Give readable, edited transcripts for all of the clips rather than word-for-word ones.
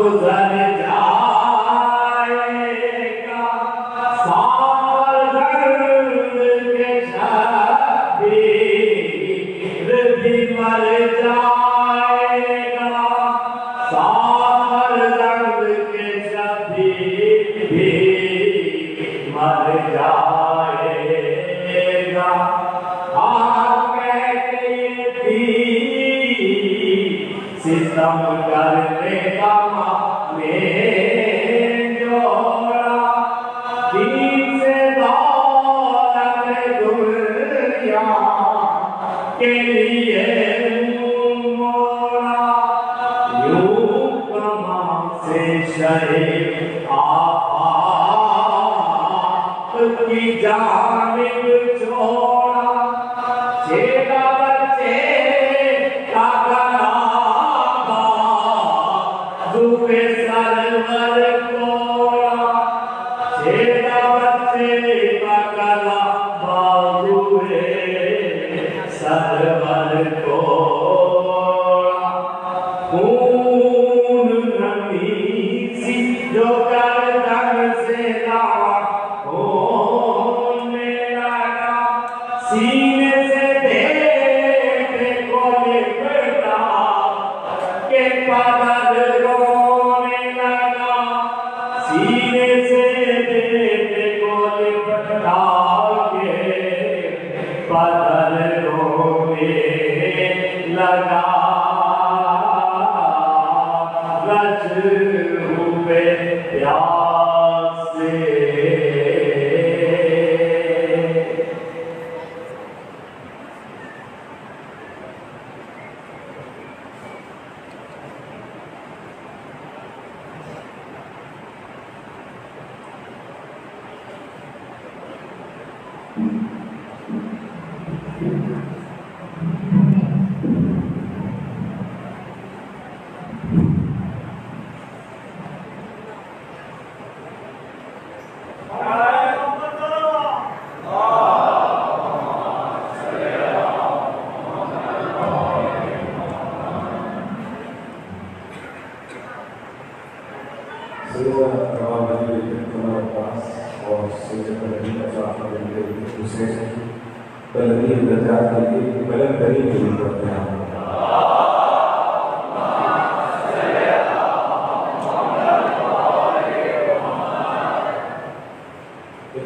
گزر بھی مر جائے گا سامر رنگ کے شبیر بھی مر جائے گا ستم کرنے کا میں جوڑا دین سے دولت دنیا کے لیے موڑا یوں کماں سے شہید آفاق کی جانب چھوڑا چھیڑا بچے کا روپے سرور کوڑا چھیڑا بچے کا کلا بازوے سرور کوڑا خون نمیسی جو گردن سے لاغ ہونے لگا سینے سے بیٹے کو لپٹا کہ پدر رونے لگا سینے سے بیٹے کو لپٹا کے پدر رونے لگا رج ہوئے پیاس سے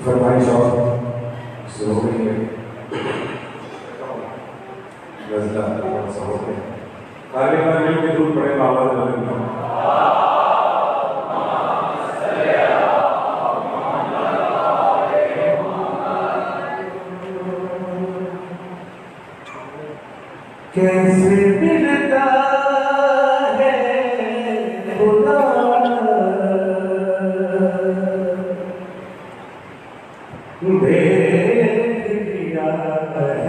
فرمائش اور ضروری ہے غزلہ صحبت ہے طالبان مل کے دور پڑے آواز بلند کرو کیسے ملتا ہے خدا دیکھ لیا ہے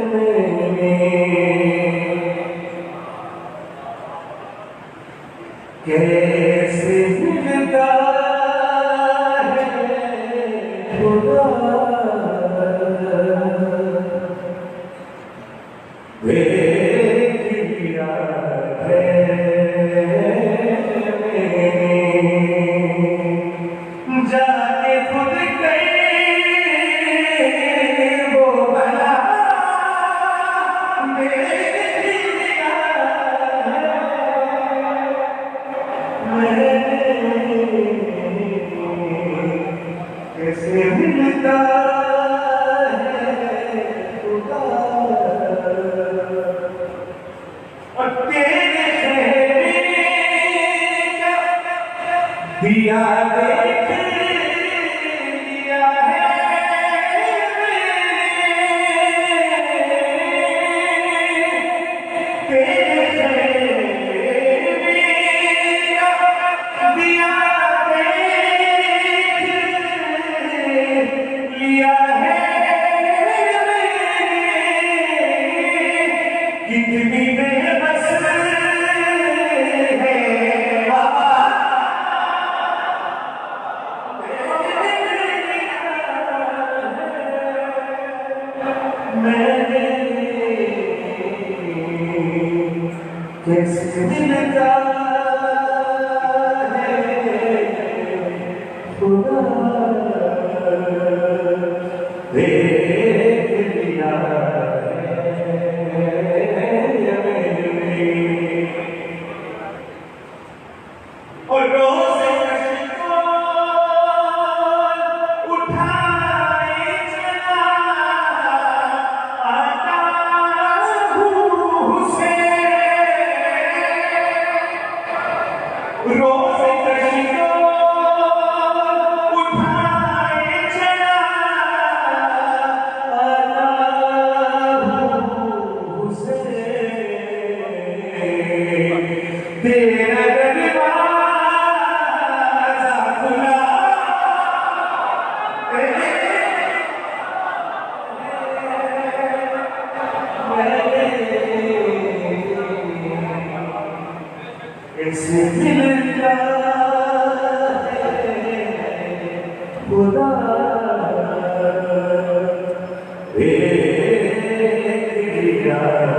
میں نے کیسے ملتا ہے خدا دیکھ لیا ہے جا کے خود گئے وہ بلا دیکھ لیا کیسے ملتا دیا دیکھ لیا ہے دیا دیکھ لیا ہے کتنی بے بس کیسے ملتا ہے خدا دیکھ لیا اٹھائے چلا آتا ہوں حسین روز کشیدہ اٹھائے چلا آتا ہوں حسین تیرا دروازہ کھلا ایسے ملتا ہے خدا دیا ہے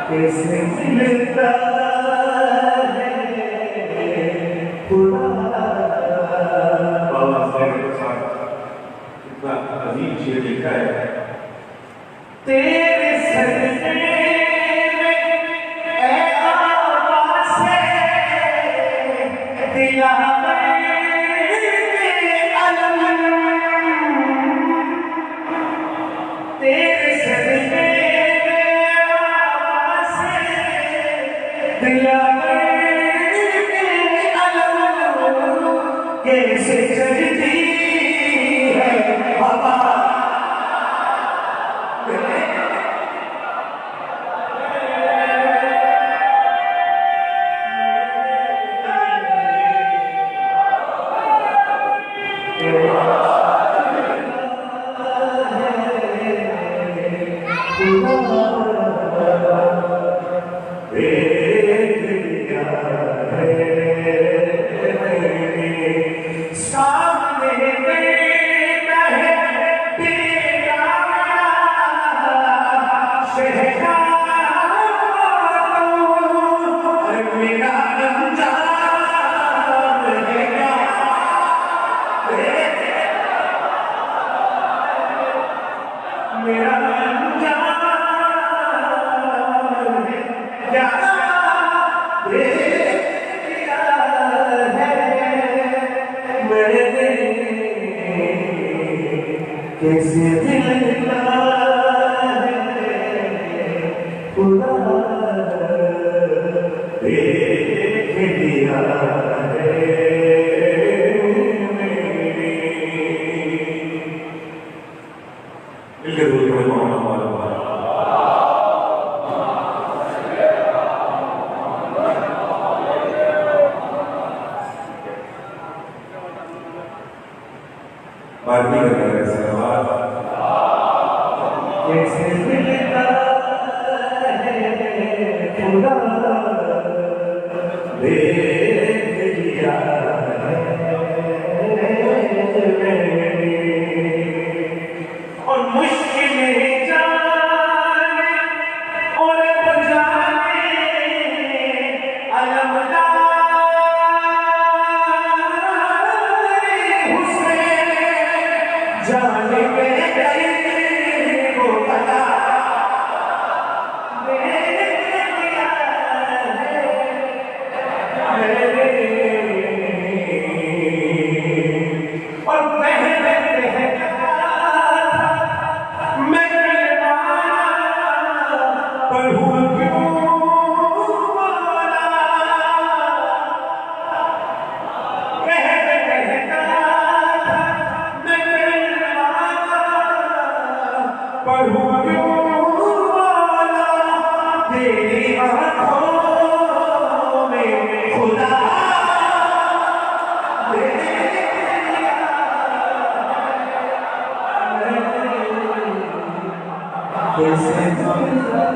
کیسے ملتا ہے خدا بابا صاحب کے ساتھ اتنا عظیم شعر لکھا ہے تیرے صدقے میں اے آقا سے دیا علم تیرے صدقے کیسے چلتی ہے ہوا کیسے ملتا ہے خدا دیکھ لیا ہے مل کے دور کے محمد ہمارا بات نہیں کرتا ہے سلوات کیسے ملتا ہے خدا دیکھ لیا ہے اور مشکلیں جانے اور بجانے علمدار حسین جانے میں گئی وہ پتا اور پہلے پڑھوں کیوں Bismillahirrahmanirrahim.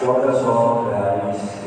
1442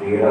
13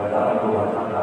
1000-2000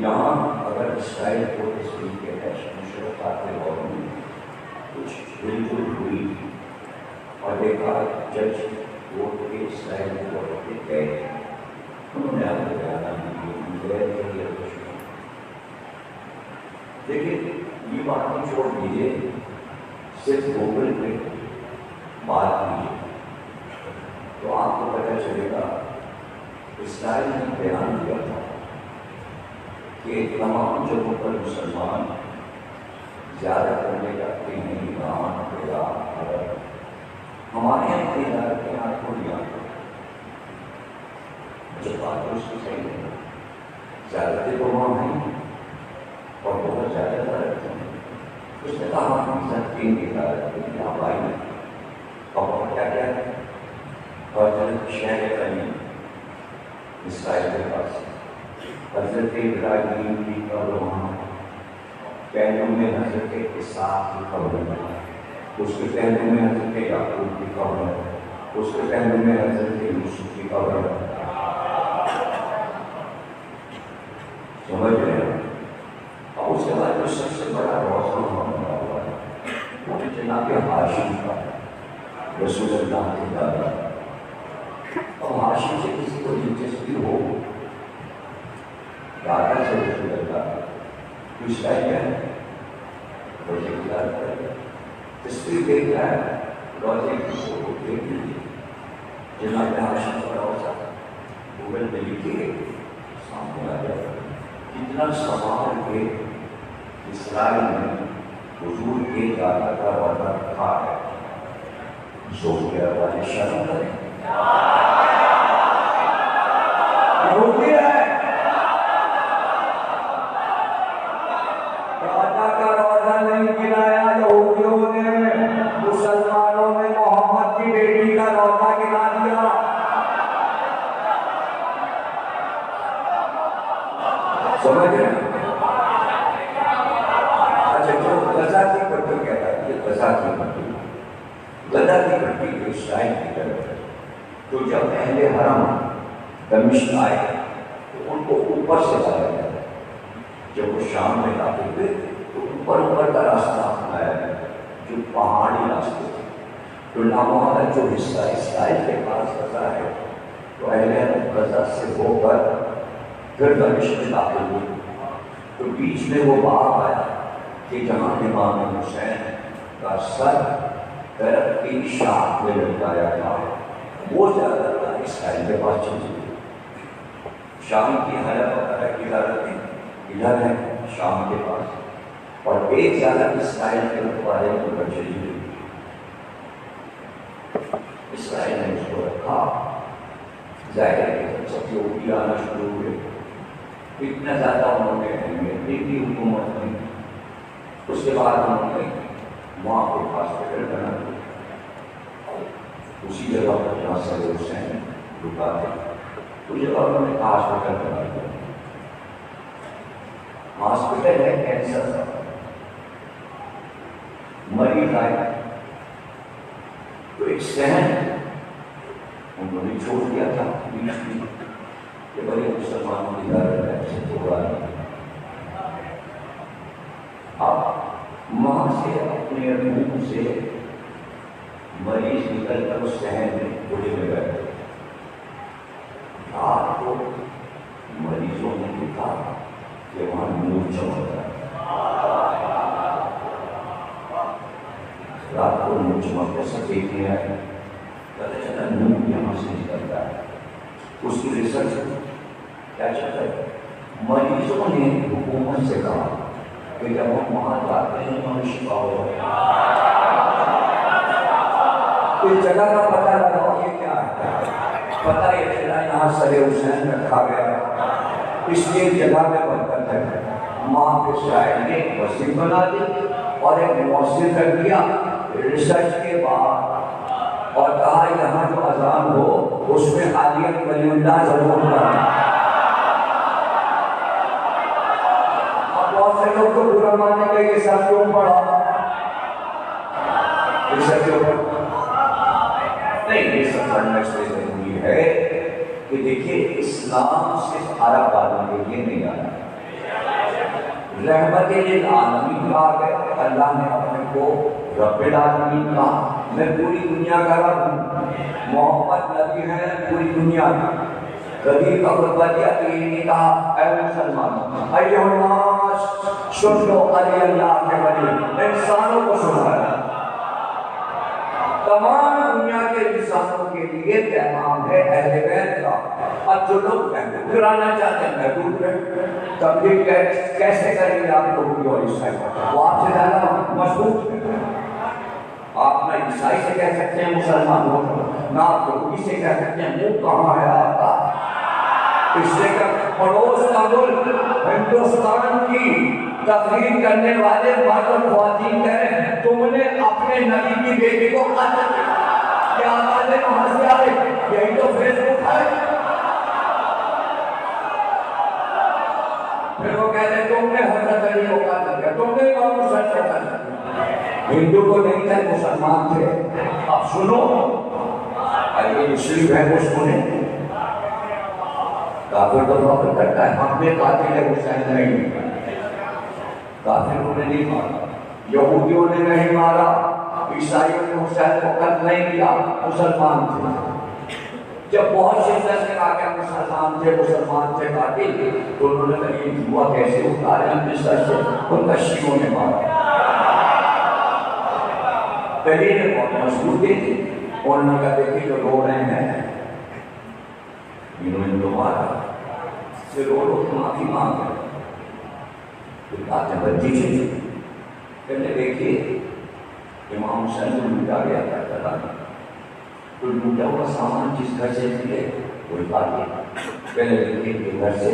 یہاں اگر اسرائیل کو تصویر کے مشرقات کے دور میں کچھ بالکل ہوئی اور دیکھا جج ووٹ کے اسرائیل کو گئے، انہوں نے آپ کو بیان دیکھیے یہ بات نہیں چھوڑ دیجیے، صرف گوگل پہ بات کیجیے تو آپ کو پتہ چلے گا اسرائیل نے بیان دیا تھا کہ تمام جگہوں پر مسلمان زیادہ کرنے لگتے ہیں ایران عراق عرب، ہمارے یہاں کے ادارے کے یہاں کو لیا جب بات اس کی صحیح ہے، زیادہ تو وہاں نہیں اور بہت زیادہ رکھتے ہیں۔ اس نے کہا ہم عزت تین ادارے یہاں آئی اور کیا کیا اور شہر قدیم اسرائیل کے پاس حضرت ابراہیم کی قبر وہاں، پہلو میں حضرت اسحاق کی قبر ہے، اس کے پہلو میں حضرت یعقوب کی قبر ہے، اس کے پہلو میں حضرت یوسف کی قبر ہے، سمجھ رہے ہیں؟ اور اس کے بعد جو سب سے بڑا روزہ بنا ہوا ہے وہ جناب ہاشم کا، رسول اللہ کے دادا، اور ہاشم سے کسی کو دلچسپی ہو دادا سے رسول اللہ تو اسرائیل ہے روزے کی یاد کرے، تصویر دیکھ رہا ہے روزے کی فوٹو دیکھ لیجیے، جناب ہاشم کا روزہ گوگل پہ لکھیے سامنے آ جائے گا، کتنا سوال کے اسرائیل میں حضور کے دادا کا روزہ رکھا ہے، زوجہ والے شرم کریں یہودی ہے، دادا کا روزہ نہیں گرایا یہودیوں نے، مسلمانوں نے محمد کی بیٹی کا روزہ گرا دیا۔ سمجھ رہے ہیں؟ اچھا جو غزہ کی پٹی کہتا ہے، یہ غزہ کی پٹی، غزہ کی پٹی جو اسرائیل کی طرف ہے، تو جب اہل حرم دمشق آئے تو ان کو اوپر سے لایا گیا، جب وہ شام میں داخل ہوئے تو اوپر کا راستہ اپنایا گیا جو پہاڑی راستے تھے، تو نامحالا جو حصہ اسرائیل کے پاس غزہ ہے تو اہل حرم غزہ سے ہو کر پھر دمشق میں داخل ہوئے، تو بیچ میں وہ باغ آیا کہ جہاں امام حسین کا سر درخت کی شاخ میں لٹکایا تھا، وہ زیادہ تر اسرائیل کے پاس چلی گئی۔ شام کی حلب وغیرہ کی عدالتیں ادھر ہیں شام کے پاس، اور ایک زیادہ اسرائیل کے رکھوالے کو چلی گئی، اسرائیل نے اس کو رکھا، ظاہر ہے کہ سب سے اوپی آنا شروع ہوئے، اتنا زیادہ انہوں نے اہمیت دی تھی حکومت میں، اس کے بعد انہوں نے وہاں پہ ہاسپٹل بنا دیا، اسی جگہ پر جہاں صدر حسین رکا تھے اس جگہ انہوں نے ہاسپٹل بنا دیا، ہاسپٹل ہے کینسر کا، مریض آئے تو ایک صحن انہوں نے چھوڑ دیا تھا بیچ میں کہ بڑے مسلمانوں کی دارت سے توڑا نہیں، اب وہاں سے اپنے منہ سے مریض نکل کر اس صحن میں گھوڑے میں بیٹھے، رات کو مریضوں نے دیکھا کہ وہاں نور چمک رہا ہے، رات کو نور چمک کر سب دیکھنے آئے، پتہ چلا نور یہاں سے نکلتا ہے، اس کی ریسرچ کیا چلتا ہے، مریضوں نے حکومت سے کہا کہ جب ہم وہاں جاتے ہیں تو ہمیں شفا ہو جائے، اس جگہ کا پتہ لگاؤ یہ کیا ہے، پتہ یہ چلا یہاں صدر حسین رکھا گیا، اس لیے جگہ میں برکت ہے، وہاں کے شاعر نے ایک مسجد بنا دی اور ایک مؤثر رکھ دیا، ریسرچ کے بعد، اور کہا یہاں جو اذان ہو اس میں حالیت ولی اللہ ضرور کرنا۔ اب بہت سے لوگ تو برا ماننے کے یہ سب کیوں پڑھا، یہ سب کیوں پڑھا نہیں، یہ سب پڑھنا اس لیے ضروری ہے کہ دیکھیے اسلام صرف عرب آدمی کے لیے نہیں آیا، رحمت للعالمین کہا گیا، اللہ نے اپنے کو رب العالمین کہا، میں پوری دنیا کا رب ہوں، محمد نبی ہیں پوری دنیا کی۔ کبھی کا خطبہ دیا کہ یہ نہیں کہا اے مسلمان ایھا الناس سن لو علی اللہ کے ولی، انسانوں کو سنایا، تمام دنیا کے انسانوں کے لیے پیغام ہے اہل بیت کا۔ اب جو لوگ کرانا چاہتے ہیں محدود رہے، تبلیغ کیسے کریں گے آپ لوگوں کی؟ اور عیسائی وہ آپ سے زیادہ مضبوط ہے۔ آپ نہ عیسائی سے کہہ سکتے ہیں مسلمان ہو، نہ آپ یہودی سے کہہ سکتے ہیں منہ کہاں ہے آپ کا؟ اس لیے کہ پڑوس کا ملک ہندوستان کی تقریر کرنے والے مرد اور خواتین کہہ رہے ہیں تم نے اپنے نبی کی بیٹی کو قتل کیا؟ والے وہاں سے آئے، یہی تو فیس بک ہے۔ پھر وہ کہتے ہیں تم نے حضرت علی کو قتل کیا، تم نے امام حسین کو قتل کیا۔ ہندو کو نہیں تھے، مسلمان تھے۔ اب سنو، اگر مسلم ہے وہ سنیں، کافر تو فخر کرتا ہے ہم نے قاتل حسین نہیں، کافروں نے نہیں مارا، یہودیوں نے نہیں مارا، عیسائیوں نے حسین کو قتل نہیں کیا، مسلمان تھے۔ جب بہت شدت سے کہا کہ مسلمان تھے قاتل، تو انہوں نے کہا یہ ہوا کیسے؟ اتارے اپنے سر سے، ان کا شیعوں نے مارا۔ دلیل بہت مضبوط تھی، انہوں نے کہا دیکھیں جو رو رہے ہیں انہوں نے تو مارا، پھر رو تو معافی مانگ رہے، پھر باتیں بدی سے پہلے دیکھیے امام حسین کو لوٹا گیا تھا کربلا میں، تو لوٹا ہوا سامان جس گھر سے ملے وہ نکال دیا۔ پہلے دیکھیے کہ گھر سے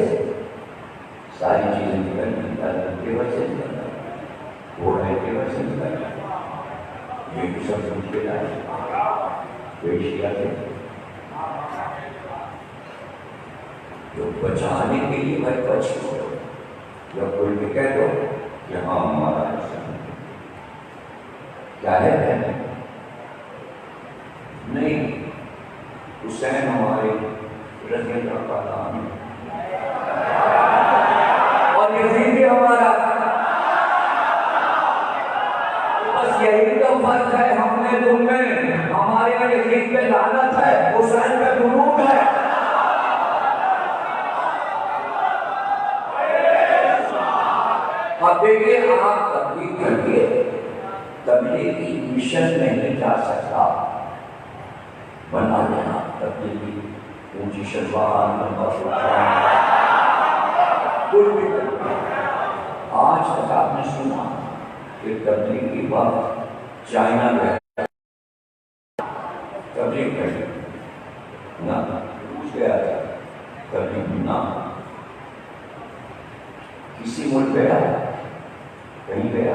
ساری چیزیں نکل کے گھر سے نکل گھوڑے کے گھر سے نکل یہ بھی سب سمجھ کے لائے پیش کیا تھے جو بچانے کے لیے بھائی بچ ہو یا کوئی بھی کہہ دو کہ ہاں ہمارا حسین کیا ہے کہنے نہیں، حسین ہمارے رضی اللہ تعالیٰ عنہ اور یزید بھی ہمارا، بس یہی تو فرق ہے ہم نے تم میں، ہمارے یہاں یزید پہ لعنت ہے، حسین پہ درود ہے۔ اب دیکھیے آپ تبلیغ کریے، تبلیغی مشن میں نہیں جا سکتا، بنا لینا تبلیغی اونچی شلوار لمبا شلوار کوئی بھی کرنا۔ آج تک آپ نے سنا کہ تبلیغی وقت چائنا گئے تبلیغ کرنے نہ روس گیا تھا تبلیغ نہ، کسی ملک گیا کہیں گیا،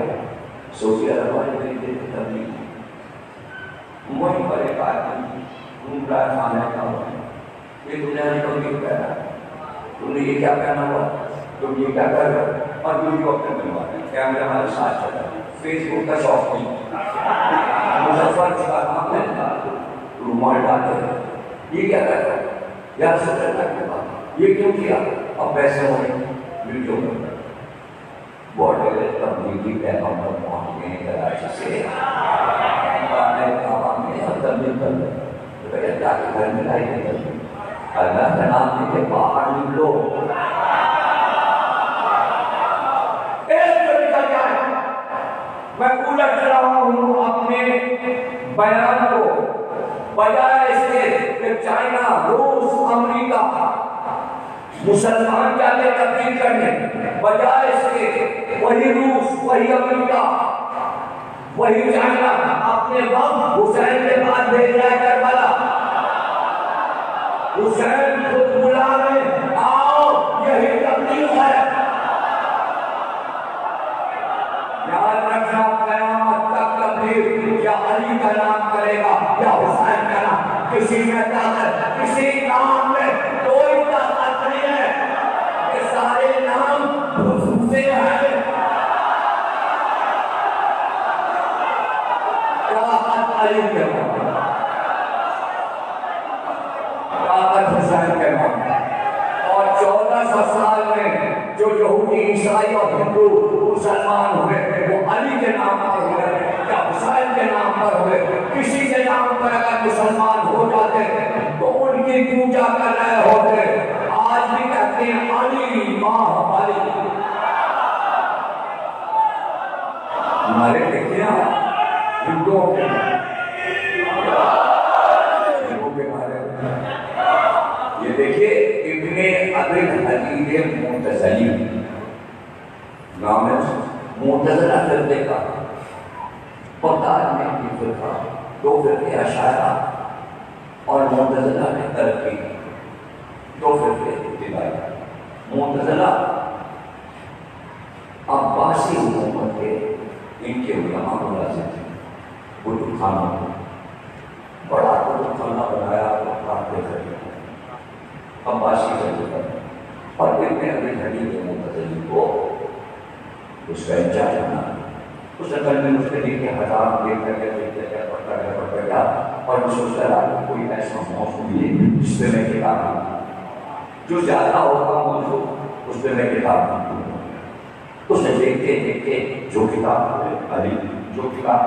سعودی عرب والے کہیں گئے تبلیغ، وہیں پر ایک آدمی گھوم رہا ہے کھانے کا ہوا ہے، یہ دنیا نے تبلیغ پہنا، تم نے یہ کیا پہنا ہوا، تم یہ کیا کر رہے ہو، اور ویڈیو اپنے بنوا رہے ہیں، کیمرے ہمارے ساتھ چل رہا ہے، فیس بک کا شوق نہیں، مظفر اس کا نام ہے، رومال ڈالتے ہیں، یہ کیا کر رہا ہے یار سوچ رہا یہ کیوں کیا؟ اب پیسے ہو رہے ویڈیو میں بارڈر تبلیغی پیغام پر پہنچ گئے ہیں کراچی سے گانے کعبہ میں اور تبلیغ کر رہے ہیں، جا کے گھر میں لائی گئی تبلیغ، اللہ کا نام لے کے باہر نکلو، ایک جو نکل جائے۔ میں الٹ رہا ہوں اپنے بیان کو، بجائے اس کے کہ چائنا، روس، امریکہ مسلمان جاتے تبلیغ کرنے، بجائے اس کے وہی روس، وہی امریکہ، وہی چائنا اپنے وقت حسین کے پاس بھیج رہا ہے کربلا، حسین خود بلا رہے آؤ یہی تبلیغ ہے۔ یاد رکھنا قیامت تک تبلیغ یا علی کا نام کرے گا یا حسین کا نام، کسی میں طاقت، کسی نام میں کوئی طاقت نہیں ہے، یہ سارے نام سے ہیں، طاقت علی کے نام، طاقت حسین کے نام، اور 1400 سال میں جو یہودی عیسائی اور ہندو مسلمان ہوئے وہ علی کے نام پر ہوئے یا حسین کے نام پر ہوئے، کسی کے نام پر اگر مسلمان ہو جاتے تو ان کی پوجا کر رہے ہوتے۔ آج بھی کہتے ہیں علی ماہ علی۔ ہمارے دیکھتے ہیں ہندوؤں کے بارے میں یہ دیکھیے ابن ابی حدید معتزلی نام ہے معتزلہ فرقے کا، بغداد میں ایک فرقہ، دو فرقے اشاعرہ اور معتزلہ نے ترقی، دو فرقے ابتدائی۔ معتزلہ عباسی حکومت کے ان کے علماء ملازم تھے، کتب خانہ بڑا کتب خانہ بنایا کے ذریعے عباسی خلیفہ، اور ابن ابی حدید معتزلی کو اس کا انچارج بنا۔ اس عقل میں مختلف کے حضام دیکھ کر کے پڑھتا گیا اور میں سوچتا رہا کہ کوئی ایسا موضوع ملے جس پہ میں کتاب لکھوں، جو زیادہ ہوگا موضوع اس پہ میں کتاب لکھوں۔ اس نے دیکھتے دیکھتے جو کتاب علی، جو کتاب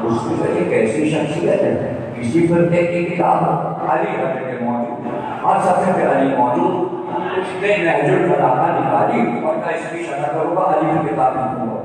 اس میں ایک ایسی شخصیت ہے، کسی فرقے کی کتاب علی حضرت موجود، ہر صفحے پہ علی موجود، اس نے نہج البلاغہ نکالی اور کہا اس کی شرح کروں گا، علی کی کتاب لکھوں گا۔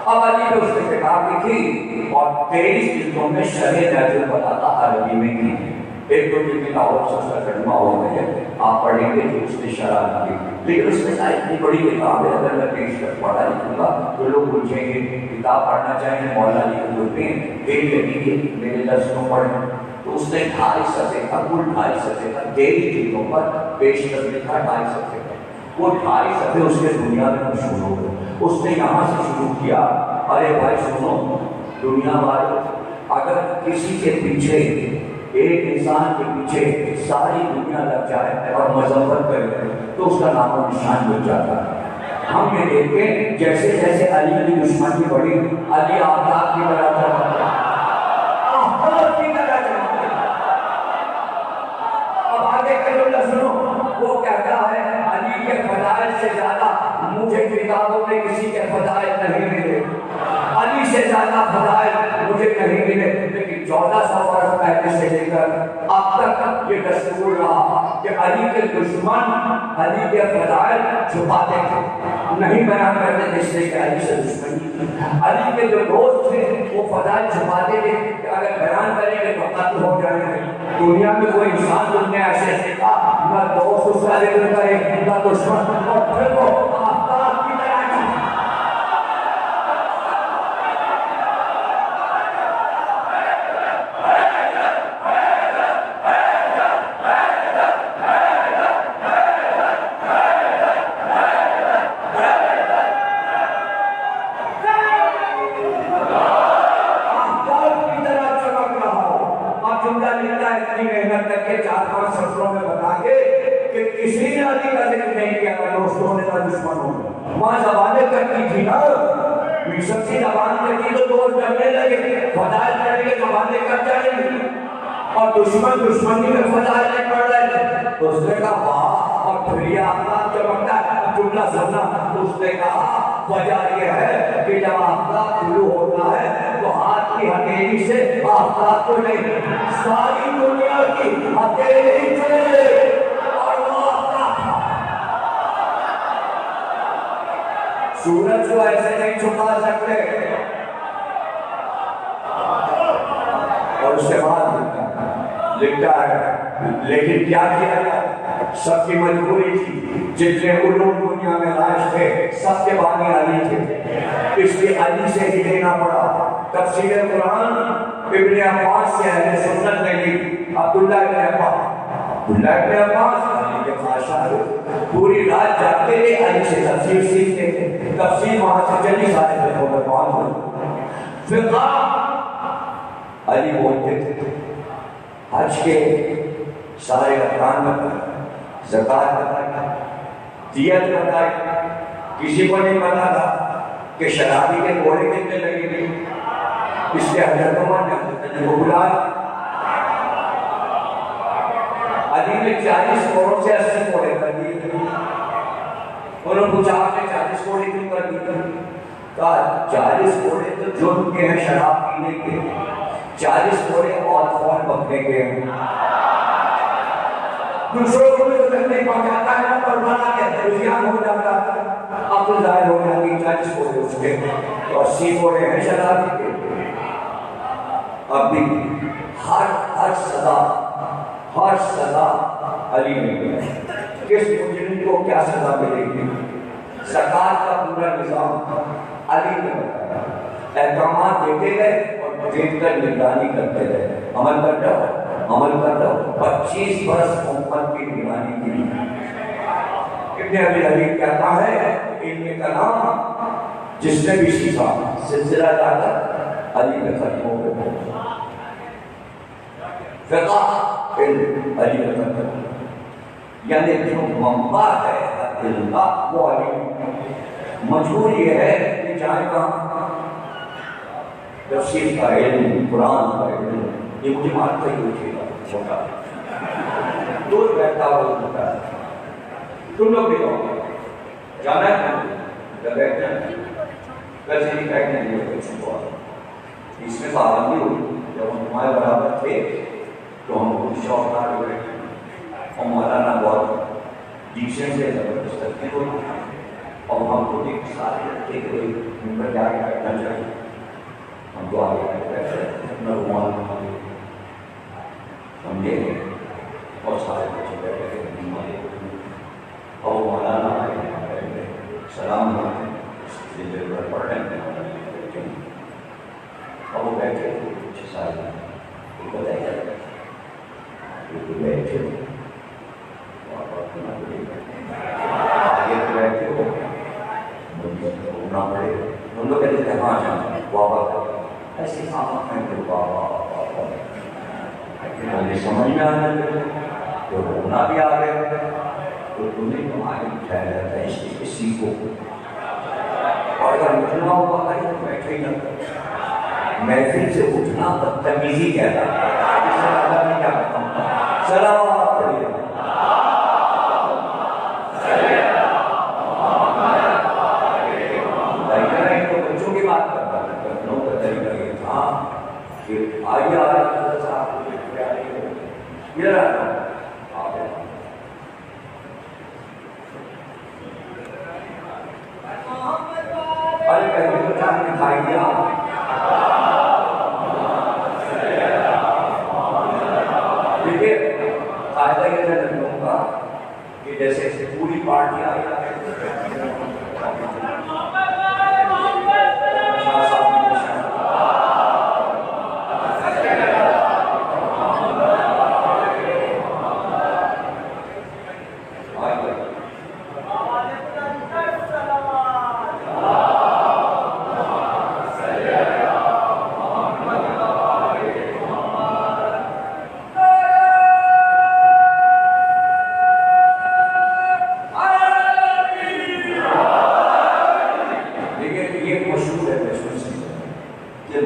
اب علی نے اس نے کتاب لکھی اور 23 جلدوں میں شرح نہج البلاغہ عربی میں کی۔ ایک دو جلد کا اور سستا ترجمہ ہو گیا، آپ پڑھیں گے تو اس نے شرح لکھی، لیکن اس میں اتنی بڑی کتاب ہے، اگر میں پیش کر پڑھا لکھوں گا تو لوگ پوچھیں گے کتاب پڑھنا چاہیں مولا علی کو بولتے ہیں دیر لگی گی میرے درس کو پڑھیں، تو اس نے 2.5 صفحے کا، کل 2.5 صفحے کا 23 جلدوں پر پیش کر لکھا، 2.5 صفحے کا۔ وہ 2.5 صفحے اس کے دنیا میں مشہور ہو گئے۔ اس نے یہاں سے شروع کیا، ارے بھائی سنو دنیا والوں، اگر کسی کے پیچھے ایک انسان کے پیچھے ساری دنیا لگ جائے اور مذمت کرے تو اس کا نام و نشان مل جاتا ہے۔ ہم یہ دیکھیں جیسے جیسے علی کی دشمنی بڑھی، علی آفتاب کی طرح چمکتا ہے، آفتاب کی طرح چمکتا ہے۔ اب آگے کے لوگ سنو، وہ کہتا ہے علی کے فضائل سے زیادہ مجھے کتابوں میں کسی کے فضائل نہیں ملے، علی سے زیادہ فضائل مجھے نہیں ملے، لیکن 1400 برس پہلے سے لے کر اب تک یہ دستور رہا کہ علی کے دشمن علی کے فضائل چھپاتے تھے، نہیں بیان کرتے تھے، اس لیے کہ علی سے دشمنی تھی۔ علی کے جو دوست تھے وہ فضائل چھپاتے تھے کہ اگر بیان کریں گے تو قتل ہو جائیں گے۔ دنیا میں کوئی انسان تم نے ایسے دیکھا نہ دوست اس کا ذکر کرے نہ دشمن، اور پھر وہ آفتاب کی طرح وہاں زبانیں کرتی تھی نا، مصر کی زبان کرتی تو دوست کرنے لگے، فضائل کریں گے زبانیں کر جائیں گی، اور دشمن دشمنی میں فضائل نہیں پڑ رہے تھے۔ تو اس نے کہا واہ، اور پھر یہ آفتاب چمکتا ہے، جملہ سننا۔ اس نے کہا وجہ یہ ہے کہ جب آفتاب طلوع ہوتا ہے تو ہاتھ کی ہتھیلی سے آفتاب کو نہیں، ساری دنیا کی ہتھیلی سے، اور وہ آفتاب تھا۔ سورج کو ایسے نہیں چھپا سکتے۔ اور اس کے بعد لکھتا ہے لیکن کیا کیا گیا، سب کی مجبوری تھی، جتنے علوم دنیا میں رائج تھے سب کے بانی علی تھے، اس لیے علی سے ہی لینا پڑا۔ تفسیر قرآن ابن عباس سے اہل سنت نے لی، عبداللہ ابن عباس علی کے خاشار پوری رات جاگتے تھے، علی سے تفسیر سیکھتے تھے، تفسیر وہاں سے چلی سارے فقہ میں پہنچ گئی، فقہ علی بولتے تھے، حج کے سارے ارکان بتائے، زکات بتائی، دیت بتائی، کسی کو نہیں پتا تھا کہ شرابی کے گھوڑے کتنے لگے گے، اس لیے حضرت عمر نے حضرت کو بلایا، علی نے 40 کروڑ سے 80 کوڑے کر دیے. انہوں نے پوچھا آپ نے 40 کوڑے کیوں کر دیے؟ کہا 40 کوڑے تو جرم کے ہیں شراب پینے کے، 40 کوڑے اور فون بکنے کے ہیں. دوسروں کو بھی تو تکلیف پہنچاتا ہے نا، پروانا کہتے ہیں رجحان ہو جاتا ہے، عقل ظاہر ہو جاتی ہے. 40 کوڑے اس کے تو 80 کوڑے ہیں شراب کے. اب بھی ہر سزا علی نے دیا. کس مجرم کو کیا سزا ملے گی؟ زکات کا پورا نظام علی نے بتایا. احکامات دیتے گئے اور دیکھ کر نگرانی کرتے رہے. عمل کرتا ہو 25 برس امت کی نگرانی کی. ابن ابی حبیب کہتا ہے ان کلام جس نے بھی سیکھا سلسلہ طاقت علی میں ختم ہو گئے. فقہ علم علی میں ختم ہو گئے. یعنی جو منبع ہے علم کا وہ علی. مجبور یہ ہے کہ جائے کہاں تفسیر کا علم، قرآن کا علم. یہ مجھے مانتا ہی اٹھے گا چھوٹا دور بیٹھا ہوا ہوتا ہے. تم لوگ بھی جانا ہے جب بیٹھنا ہے ویسے ہی بیٹھنے کے لیے چھپا. اس میں پابندی ہوئی. جب ہم تمہارے برابر تھے تو ہم خود شوق نہ کے بیٹھے اور مولانا بہت ڈکشن سے زبردست ترتیب ہوئی اور ہم خود ایک ساتھ رکھتے کہ ان پر جا کے بیٹھنا چاہیے. ہم تو آگے بیٹھے اپنا رومال سمجھے اور سارے بچے بیٹھے اور مولانا سلام پڑھ رہے ہیں اور وہ بیٹھے کچھ سارے بتائیے بیٹھے آگے بیٹھے ہو گھومنا پڑے. ہم لوگ کہتے تھے ہاں جانا بابا ایسے کام ہے بابا مجھے سمجھ میں آنے لگے تو رونا بھی آ گیا. تو تمہیں تمہارے اٹھایا جاتا ہے اسی کو. اور اگر اٹھنا ہوگا تو بیٹھے ہی نہ محفل سے اٹھنا بدتمیزی کہتا ہے. اس سے اللہ نے کیا بتاؤں سلام پڑھیے بچوں کی بات کرتا ہے. بچوں کا طریقہ یہ تھا کہ آئیے ارے کہیں تو چاند دکھائی دیا. دیکھیے قاعدہ یہ ہے لوگوں کا کہ جیسے پوری پارٹی آئی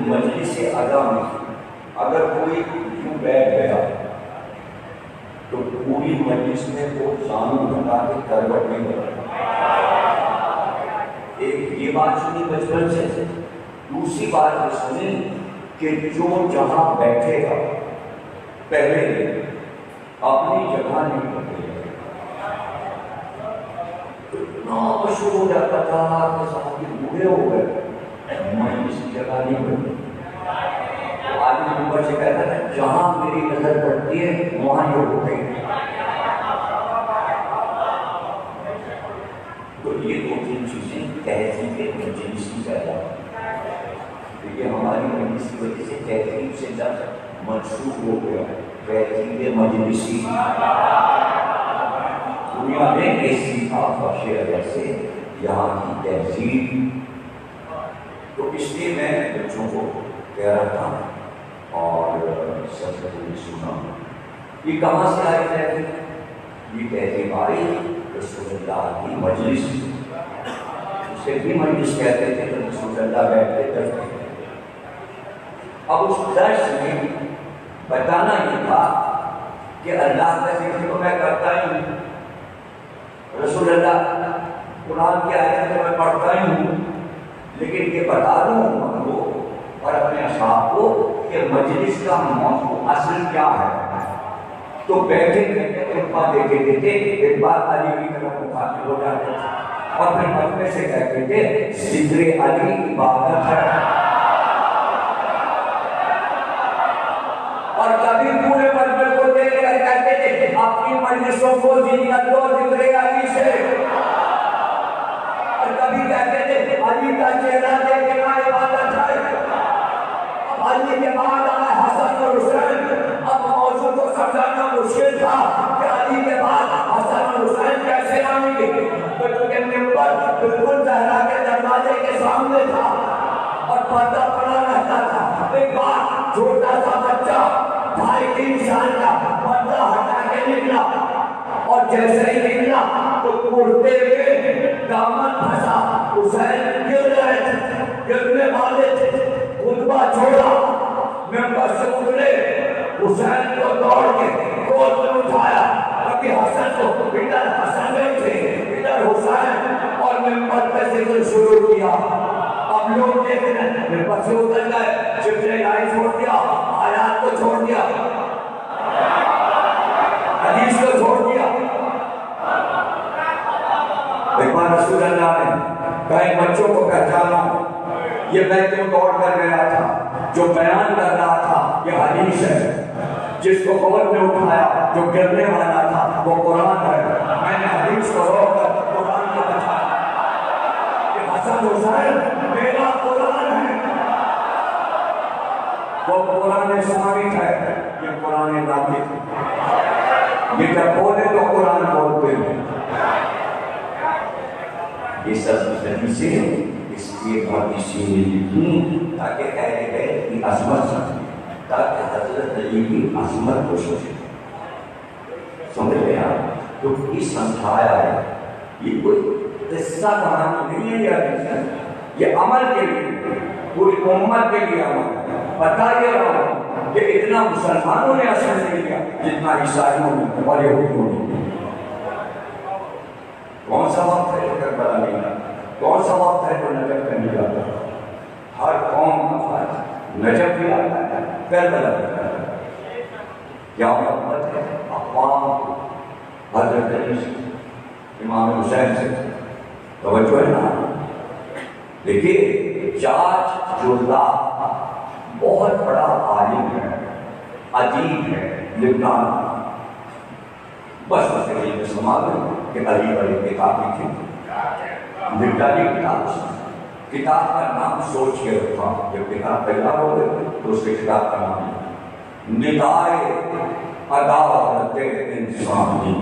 مجلس ادا میں اگر کوئی یوں بیٹھ گیا تو پوری مجلس میں وہ زانو بنا کے کروٹ نہیں بنا. ایک یہ بات سنی بچپن سے. دوسری بات یہ سنی کہ جو جہاں بیٹھے گا پہلے اپنی جگہ نہیں بدلے گا. اتنا مشہور ہو جاتا تھا کہ صاحب بوڑھے ہو گئے مجلس کی جگہ نہیں بدلی. آدمی اوپر سے کہتا ہے جہاں میری نظر پڑتی ہے وہاں یہ ہو گئی. تو یہ دو تین چیزیں تہذیب مجلس کی پیدا کیونکہ ہماری مجلس کی وجہ سے تہذیب سے زیادہ منسوخ ہو گیا تہذیب مجلسی. دنیا میں ایسی آفاش سے یہاں کی تہذیب. تو اس لیے میں بچوں کو کہہ رہا تھا اور سب سے سنا یہ کہاں سے آئی تہذیب. یہ تہذیب آئی رسول اللہ کی مجلس. اسے بھی مجلس کہتے تھے تو رسول اللہ بیٹھتے کرتے تھے. اب اس درس میں بتانا یہ تھا کہ اللہ کا ذکر تو میں کرتا ہی ہوں، رسول اللہ قرآن کی آیتیں تو میں پڑھتا ہی ہوں، لیکن یہ بتا دوں ہم کو اور اپنے اصحاب کو کہ مجلس کا موضوع اصل کیا ہے. تو بیٹھے بیٹھے خطبہ دیتے دیتے ایک بار علی کی طرف مخاطب ہو جاتے تھے اور پھر مجمع سے کہتے تھے ذکر علی عبادت ہے. اور کبھی پورے مجمع کو دیکھ کر کہتے تھے اپنی مجلسوں کو زینت دو ذکر علی سے. اور کبھی کہتے تھے علی کا چہرہ دیکھنا عبادت ہے. اب علی کے بعد آئے حسن اور حسین. اب موضوع کو سمجھانا مشکل تھا کہ علی کے بعد حسن اور حسین کیسے آئیں گے. تو چونکہ ممبر بالکل زہرا کے دروازے کے سامنے تھا اور پردہ پڑا رہتا تھا. ایک بار چھوٹا سا بچہ 2.5-3 سال کا پردہ ہٹا کے نکلا اور جیسے ہی نکلا تو کرتے ہوئے دامن پھنسا. حسین گر رہے تھے، گرنے والے تھے. خطبہ چھوڑا، ممبر سے اترے، حسین کو دوڑ کے گود میں اٹھایا. ابھی حسن کو ادھر حسن بیٹھے ادھر حسین اور ممبر پہ ذکر شروع کیا. اب لوگ دیکھ رہے ہیں ممبر سے اتر گئے، چپڑے لائی چھوڑ دیا، آیات کو چھوڑ دیا، حدیث کو چھوڑ دیا. ایک بار رسول اللہ نے کئی بچوں کو پہچانا، یہ میں کیوں دوڑ کر گیا تھا، جو بیان کر رہا تھا یہ حدیث ہے. جس کو گود میں اٹھایا جو گرنے والا تھا وہ قرآن ہے. میں نے حدیث کو روک کر قرآن کو بچایا کہ حسن حسین میرا قرآن ہے. وہ قرآن ثابت ہے، یہ قرآن ناطق ہے. یہ جب بولے تو قرآن بولتے ہیں. یہ سب حدیثیں اس لیے حدیثیں لکھی تاکہ اہل بیت کی عظمت سمجھیں، تاکہ حضرت علی کی عظمت کو سمجھیں. سمجھ گئے آپ؟ تو یہ سمجھایا ہے. یہ کوئی قصہ کہانی نہیں ہے، یہ حدیث ہے. یہ عمل کے لیے، پوری امت کے لیے عمل. بتا یہ رہا ہوں کہ اتنا مسلمانوں نے اثر نہیں کیا جتنا عیسائیوں نے اور یہودیوں نے. کون سا وقت ہے جو کربلا نہیں ہے؟ کون سا وقت ہے جو نجف کا نہیں جاتا؟ ہر قوم کا فرض نجف بھی آتا ہے، کربلا بھی آتا ہے. کیا محبت ہے اقوام کو حضرت علی سے، امام حسین سے؟ توجہ ہے نا. دیکھیے جاج جولا بہت بڑا عالم ہے، ادیب ہے، لبنان. بس مسئلے میں سماعت کہ علی بڑی کتاب لکھی، لبنانی کتاب کا نام سوچ کے رکھا. جب کتاب پیدا ہو گئی تو اس کی کتاب کا نام ندائے عدالت انسانی.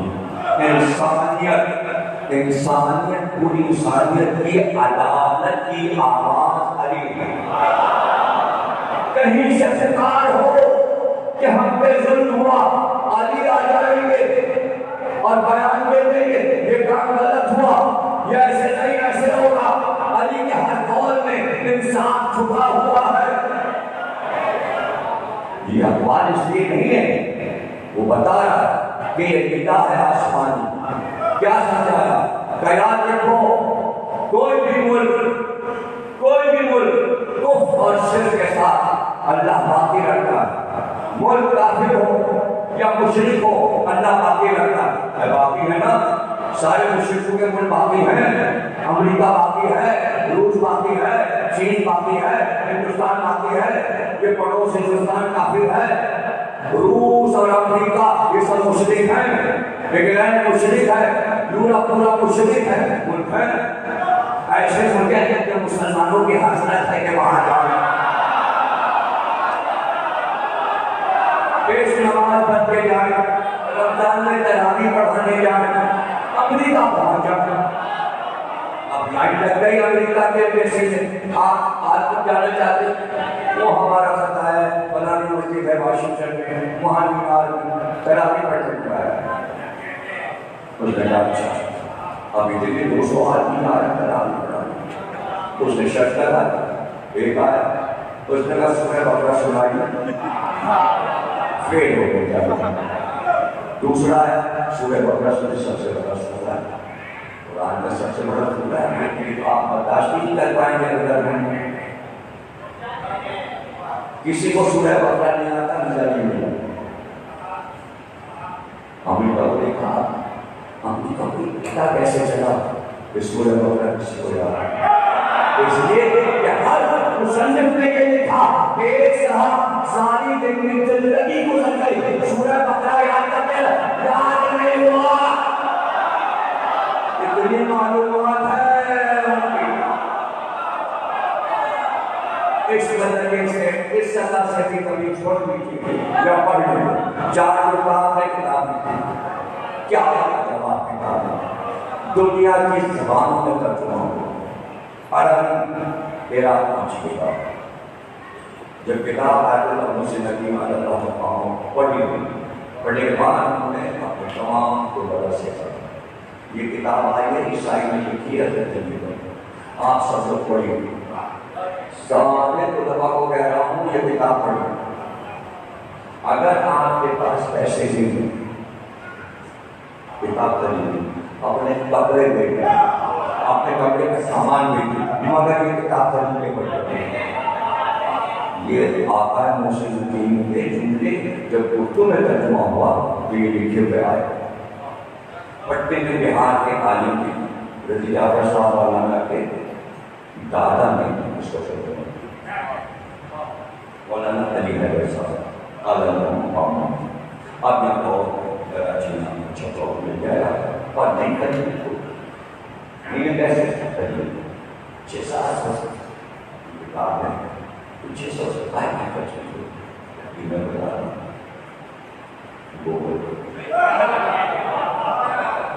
انسانیت پوری انسانیت کی عدالت کی آواز علی ہے. کہیں سے شکار ہو کہ ہم پہ ظلم ہوا، علی آ جائیں گے اور بیان دے دیں گے یہ کام غلط ہوا، یہ ایسے نہیں ایسے ہوگا. علی کے ہر قول میں انسان چھپا ہوا ہے. یہ اقوال اس لیے نہیں ہے، وہ بتا رہا ہے کہ یہ نگاہ ہے آسمانی. کیا سمجھایا؟ کہ یاد رکھو کوئی بھی ملک کفر اور شرک کے ساتھ اللہ باقی رکھتا ہے. ملک کافر ہو یا مشرک ہو اللہ باقی رکھتا ہے. باقی ہے نا، سارے مشرکوں کے ملک باقی ہیں. امریکہ باقی ہے، روس باقی ہے، چین باقی ہے، ہندوستان باقی ہے. یہ پڑوس ہندوستان کافر ہے. روس اور امریکہ یہ سب مشرک ہیں. انگلینڈ مشرک ہے، یورپ پورا مشرک ہے، ملک ہے. ایسے سمجھے کہ مسلمانوں کی حسرت ہے کہ وہاں جاؤ، پیش نماز پڑھ کے جائیں، رمضان میں تراویح پڑھنے جائیں، امریکہ پہنچ جائیں. اب لائٹ لگ گئی امریکہ کے پیسے سے، آپ کو جانا چاہتے وہ ہمارا خطہ ہے، فلانی مسجد ہے واشنگٹن میں، وہاں تراویح پڑھ سکتا ہے. اس نے کہا اچھا ابھی دلی 200 آدمی آ رہا تراویح پڑھا. اس نے شرط لگا، ایک آیا، اس نے کہا سورہ بقرہ سنائی، فیل ہو گیا. دوسرا ہے سورہ بقرہ سب سے بڑا سورہ ہے، قرآن کا سب سے بڑا سورہ ہے، لیکن آپ برداشت نہیں کر پائیں گے اگر کسی کو سورہ بقرہ نہیں آتا نظر نہیں ملا۔ امریکہ کو دیکھا، امریکہ کو پتا کیسے چلا کہ سورہ بقرہ کسی کو یاد، اس لیے کہ ہر مصنف نے یہ لکھا کہ ایک صاحب ساری زندگی گزر گئی سورہ بقرہ یاد کرتے یاد نہیں ہوا، اتنی معلومات ہے اس زندگی سے، اس سطح سے بھی کبھی چھوڑ دی یا پڑھ لی 4 کتاب ہے، کتاب کیا جواب کتاب ہے، دنیا کی زبانوں میں ترجمہ ہو، عربی تیرا پانچ کتاب، جب کتاب آیت اللہ سے نبی اللہ مقام پڑھی پڑھنے کے بعد انہوں نے اپنے تمام کو بدل سے پڑھا۔ یہ کتاب آئی ہے عیسائی نے لکھی ہے، آپ سب لوگ پڑھی ہوئی، سارے طلباء کو کہہ رہا ہوں یہ کتاب پڑھی، اگر آپ کے پاس پیسے نہیں ہیں کتاب پڑھی، اپنے کپڑے بیٹھے اپنے کپڑے کا سامان بیٹھے مگر یہ کتاب پڑھنے کے پڑھتے ہیں۔ یہ آقا موسیٰ الدین کے جملے جب اردو میں ترجمہ ہوا تو یہ لکھے ہوئے آئے۔ پٹنے میں بہار کے عالم کی رضی جعفر صاحب مولانا کے دادا نے اس کو ترجمہ کیا، مولانا علی حیدر صاحب عالم محمد۔ اب یہ بہت اچھی نام اچھا تو مل جائے گا اور نہیں کرنے کو نہیں کیسے کریے 600 کتاب ہے، 600 سے قائم ہے کچھ میں بتا رہا ہوں گوگل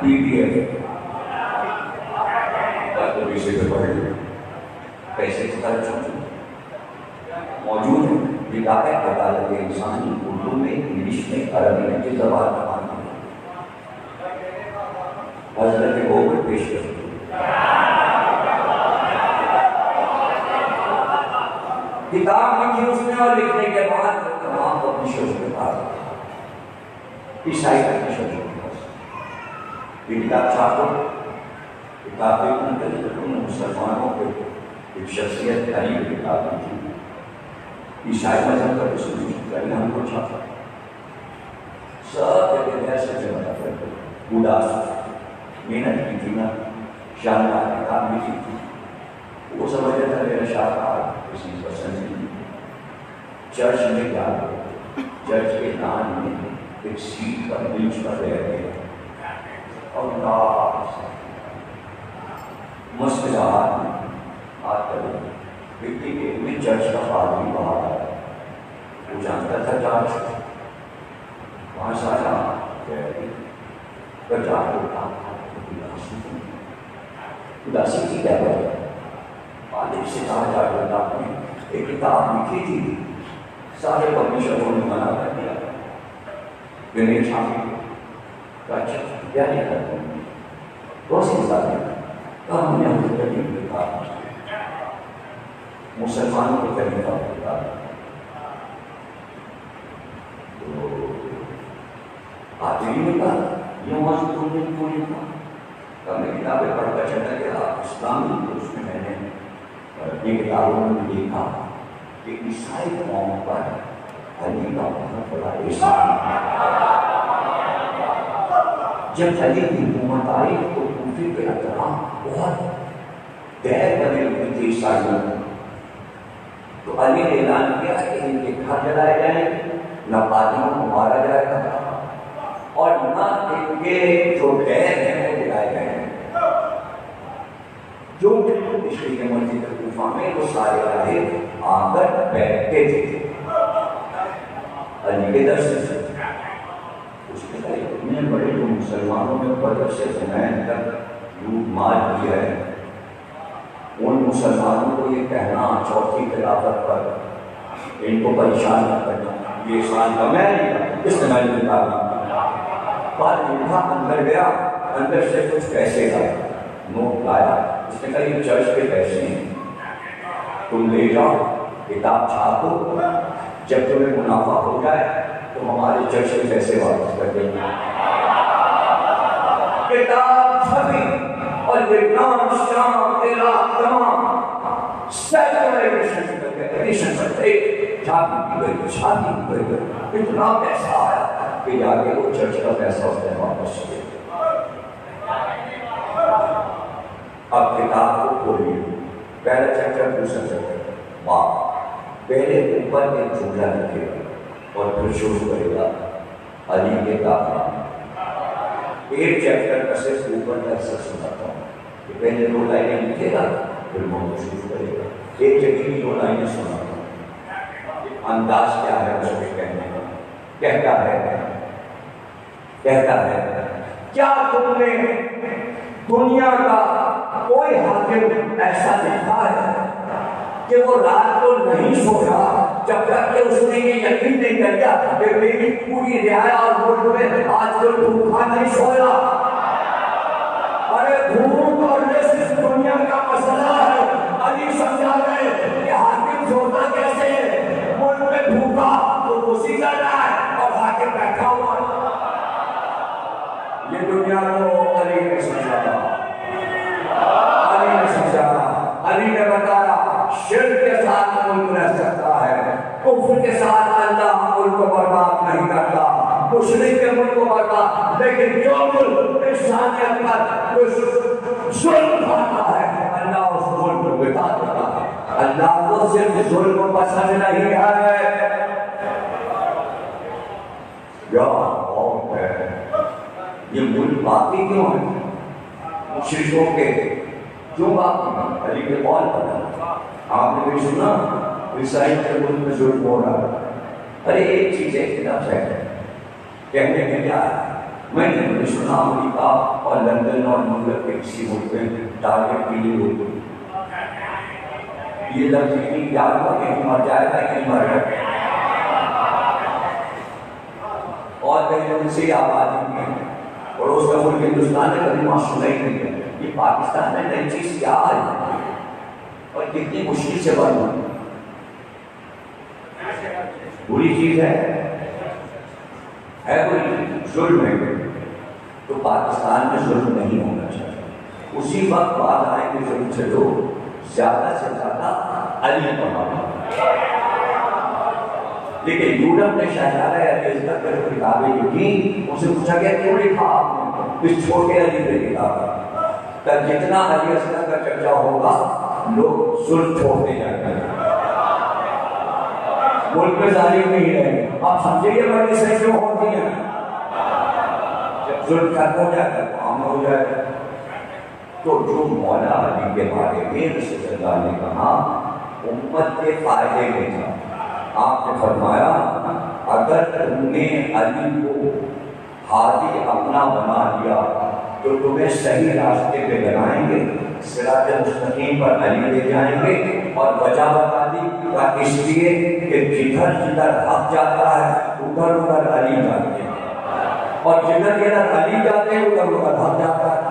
PDF تو بھی سے پڑھ لیں، پیسے خرچ ہو موجود ہے، بدایت عدالت انسانی اردو میں، انگلش میں، عربی میں، جس زبان میں ماننا حضرت گوگل پیش کر کتاب لکھی اس نے، اور لکھنے کے بعد تمام پبلشرز کے پاس عیسائی پبلشر کے پاس یہ کتاب چھاپو، کتاب مسلمانوں کو ایک شخصیت بھری ہوئی کتاب تھی، عیسائی مذہب کا رسول کرنے ہم کو چھاپا سب جگہ ایسے جمع کرتے اداس محنت کی تھی نا، شاندار کتاب لکھی تھی، وہ سمجھتا تھا میرا شاہکار کسی پسند نہیں۔ چرچ میں کیا چرچ کے دان میں ایک سیٹ پر بیچ پر رہ گئے اور مست جہاز میں ہاتھ کرے مٹی کے میں چرچ کا پادری باہر آیا، وہ جانتا تھا چرچ وہاں سے آیا جا اداسی کی کیا بات پادری سے کہا جا کرتا آپ نے ایک کتاب لکھی تھی، سارے پبلشروں نے منع کر دیا کہ نہیں چھاپی، اچھا کیا نہیں کرتے بہت سی بات ہے کہا ہم نے ہم کو قریب لکھا مسلمانوں کو قریب لکھا تو آدمی نے کہا یہ موضوع تم نے کیوں لکھا؟ تو ہمیں کتابیں پڑھ کر چلتا کہ اسلامی تو اس میں نے اپنی کتابوں میں دیکھا کہ عیسائی قوم پر علی کا بہت بڑا احسان ہے۔ جب علی کی حکومت آئی تو کوفے کے اطراف بہت دیر بنے ہوئے تھے عیسائیوں، تو علی نے اعلان کیا کہ ان کے گھر جلائے جائیں، نہ قاتلوں کو مارا جائے گا اور نہ ان کے جو غیر ہیں وہ جلائے جائیں گے۔ جو پچھلی کے مسجد کوفہ میں وہ سارے راہے آ کر بیٹھتے تھے علی کے درس سے، اس کے لیے اتنے بڑے جو مسلمانوں میں بدر سے جنین تک لوٹ مار کیا ہے، ان مسلمانوں کو یہ کہنا چوتھی خلافت پر ان کو پریشان نہ کرنا یہ احسان کا میں نہیں استعمال کرتا بعد لکھا اندر گیا، اندر سے کچھ پیسے لائے، نوٹ لایا، اس نے کہا یہ چرچ کے پیسے ہیں تم لے جاؤ، کتاب چھاپو، جب تمہیں منافع ہو جائے تو ہمارے چرچ کے پیسے واپس کر دیں گے۔ گئی، شادی بھی گئی، اتنا پیسہ آیا کہ جا کے وہ چرچ کا پیسہ اس نے واپس کیا۔ اب کتاب کو کھولیے، پہلا چیپٹر دوسرا چیپٹر، باپ پہلے اوپر ایک جملہ لکھے گا اور پھر شروع کرے گا علی کے داخلہ۔ ایک چیپٹر کا صرف اوپر تک سب سناتا ہوں کہ پہلے 2 لائنیں لکھے گا پھر موضوع شروع کرے گا، ایک جگہ کی 2 لائنیں سناتا ہوں۔ انداز کیا ہے اس کے کہنے کا؟ کہتا ہے کیا تم نے دنیا کا کوئی حاکم ایسا دیکھا ہے کہ وہ رات کو نہیں سویا جب تک کہ اس نے یہ یقین نہیں کیا کہ میری پوری رعایا اور ملک میں آج کوئی بھوکا نہیں سویا؟ ارے بھوک اور رزق دنیا کا مسئلہ ہے۔ علی سمجھا گئے کہ حاکم سوتا کیسے ہے؟ ملک میں بھوکا تو خوشی کر رہا ہے اور حاکم بیٹھا ہوا ہے۔ یہ دنیا کو علی نے سمجھایا، علی نے سمجھایا، علی نے بتایا شرک کے ساتھ ملک رہ سکتا ہے، کفر کے ساتھ اللہ ملک کو برباد نہیں کرتا، مشرک کے ملک کو برباد، لیکن جو ملک انسانیت پر ظلم کرتا ہے اللہ اس ملک کو مٹا دیتا ہے۔ اللہ کو صرف ظلم پسند نہیں ہے۔ یا اور ہے یہ ملک باقی کیوں ہے؟ مشرکوں کے کیوں باقی ہیں؟ علی کے قول پر آپ نے بھی سنا عیسائی کے ملک میں ظلم ہو رہا ہے۔ ارے ایک چیز ایک طرف ہے، کہنے میں کیا ہے؟ میں نے سنا امریکہ اور لندن اور نیویارک کے کسی ملک میں ٹارگیٹ کے لیے ہوئی، یہ لفظ نہیں کیا ہوا کہ مر جائے گا کہ مر جائے گا، اور کہیں ان سے آبادی میں پڑوس کا ملک ہندوستان نے کبھی وہاں سنا ہی نہیں ہے۔ یہ پاکستان میں نئی چیز کیا آئی اور کتنی مشکل سے بند ہوئی، بری چیز ہے کوئی ظلم ہے تو پاکستان میں ظلم نہیں ہونا چاہیے۔ اسی وقت بات آئے کہ ظلم سے لو زیادہ سے زیادہ علی پر، لیکن یورپ نے شہزادہ الزبتھ پر کتابیں لکھی، ان سے پوچھا گیا کیوں لکھا آپ نے اس چھوٹے علی پہ کتاب؟ تب جتنا علی اصغر کا چرچا ہوگا لوگ ظلم چھوڑتے جائیں گے، ملک میں ظالم نہیں رہیں گے۔ آپ سمجھے یہ بڑی صحیح کیوں ہوتی ہیں؟ جب ظلم ختم ہو جائے گا تو عام ہو جائے گا۔ تو جو مولا علی کے بارے میں رسول اللہ نے کہا امت کے فائدے میں تھا، آپ نے فرمایا اگر تم نے علی کو ہادی اپنا بنا لیا تو تمہیں صحیح راستے پہ لگائیں گے، صراط مستقیم پر علی لے جائیں گے، اور وجہ بتا دی اس لیے کہ جدھر جدھر حق جاتا ہے ادھر ادھر علی جاتے ہیں، اور جدھر جدھر علی جاتے ہیں ادھر ادھر حق جاتا ہے۔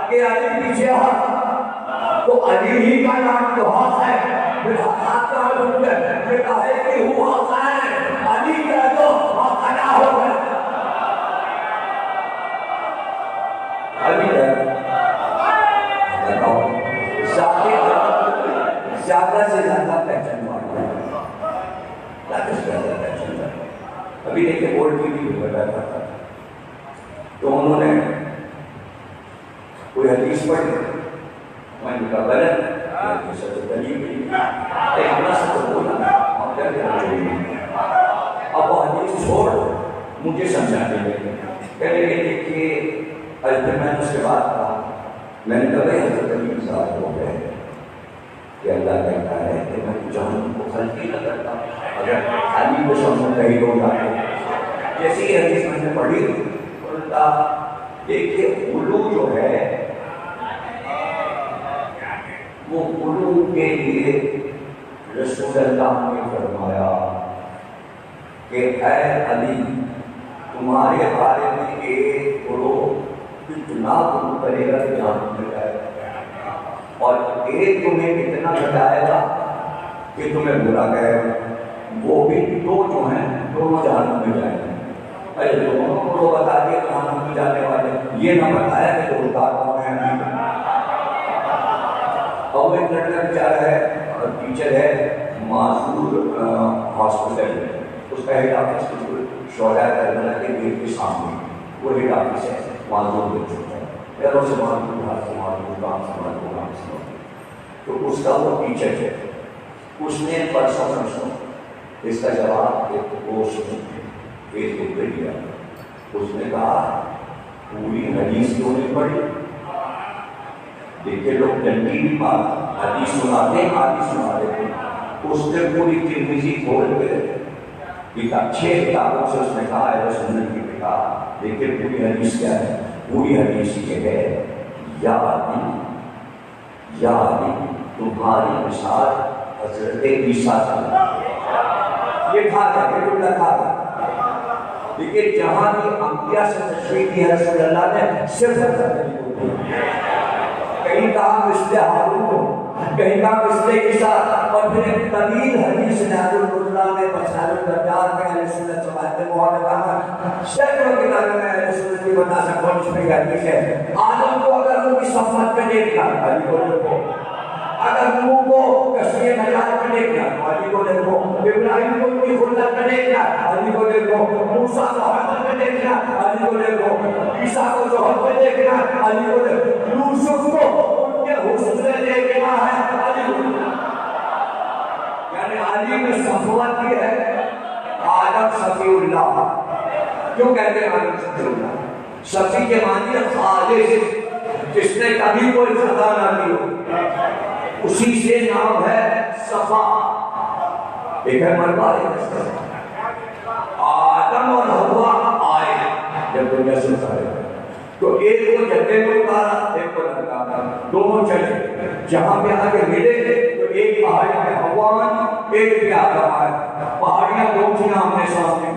کہ علی پیچھے حق تو علی ہی کا نام تو حق ہے، پھر حق کا حکم ہے، پھر کہے کہ وہ حق ہے، علی کہہ دو حق ادا ہو گئے۔ علی زیادہ سے زیادہ پہچان والے ابھی دیکھیں گولڈ کی بھی بیٹھا تھا تو انہوں نے کوئی حدیث پڑھی، میں نے کہا غلط اب وہ حدیث چھوڑ مجھے سمجھانے لگے، کہنے لگے دیکھیے میں نے اس کے بعد کہا، میں نے کہا حضرت علی صاحب ہو گئے کہ اللہ کہتا ہے کہ میں جہنم کو خلقی نہ کرتا، اگر علی کو سمجھ کہیں ہو جاتے جیسے یہ حدیث میں نے پڑھی بولتا دیکھیے علو جو ہے وہ علو کے لیے رسول اللہ نے فرمایا کہ اے علی تمہارے بارے میں ایک گروہ اتنا تم کرے گا کہ جہنم میں جائے گا، اور ایک تمہیں اتنا بتائے گا کہ تمہیں برا کہے گا، وہ بھی دو جو ہیں دونوں جہنم میں جائیں گے۔ ارے دونوں کو بتا دیا جہنم میں جانے والے، یہ نہ بتایا کہ وہ اتار ہیں نہیں۔ اور وہ ایک لڑکا بیچارہ ہے اور ٹیچر ہے، معذور ہاسپٹل اس کا ہیڈ آفس شہداء کربلا کے گیٹ کے سامنے وہ ہیڈ آفس ہے معذور بن چکا ہے پیروں سے معذور ہاتھ سے معذور کام سے معذور کام سے تو اس کا وہ ٹیچر ہے اس نے پرسوں اس کا جواب ایک پوسٹ فیس بک پہ دیا اس نے کہا پوری حدیث کیوں نہیں پڑھی دیکھے لوگ ڈنڈی بھی بات حدیث سناتے ہیں حدیث سنا دیتے ہیں اس نے پوری ترمذی کھول کے ایک اچھے کتابوں سے اس نے کہا ہے سنت کی بھی کہا دیکھیے پوری حدیث کیا ہے پوری حدیث یہ ہے یا علی تمہاری مثال حضرت عیسیٰ یہ کھا تھا یہ جملہ کھا تھا لیکن جہاں بھی انبیاء سے تشریح کی رسول اللہ نے صرف کہیں کہا مثل ہارون کہیں کہا مثل عیسیٰ اور پھر ایک طویل حدیث نادر اللہ میں مسائل الدجال میں اہل سنت جماعت موافقہ سینکڑوں کتابوں میں اہل سنت کی بتا سکتا ہوں اس میں حدیث ہے آدم کو اگر ان کی صفات میں دیکھا علی کو دیکھو اگر نوح کو کشتی نجات میں دیکھنا علی کو دیکھو ابراہیم کو ان کی خلت میں دیکھنا علی کو دیکھو موسیٰ کو حضرت میں دیکھنا علی کو دیکھو عیسیٰ کو ظہر میں دیکھنا علی کو دیکھو یوسف کو ان کے حسن سے دیکھنا ہے علی کو یعنی علی میں صفوت کی ہے آدم صفی اللہ کیوں کہتے ہیں آدم صفی اللہ صفی کے معنی خالص جس نے کبھی کوئی خطا نہ کی ہو اسی سے نام ہے صفا ایک ہے مربع آدم اور حوا آئے جب دنیا سے اتارے تو ایک کو جدے میں اتارا ایک کو لٹکایا دونوں چلے جہاں پہ آ کے ملے تو ایک پہاڑی پہ حوا ایک پہ آدم آئے پہاڑیاں دو تھیں آمنے سامنے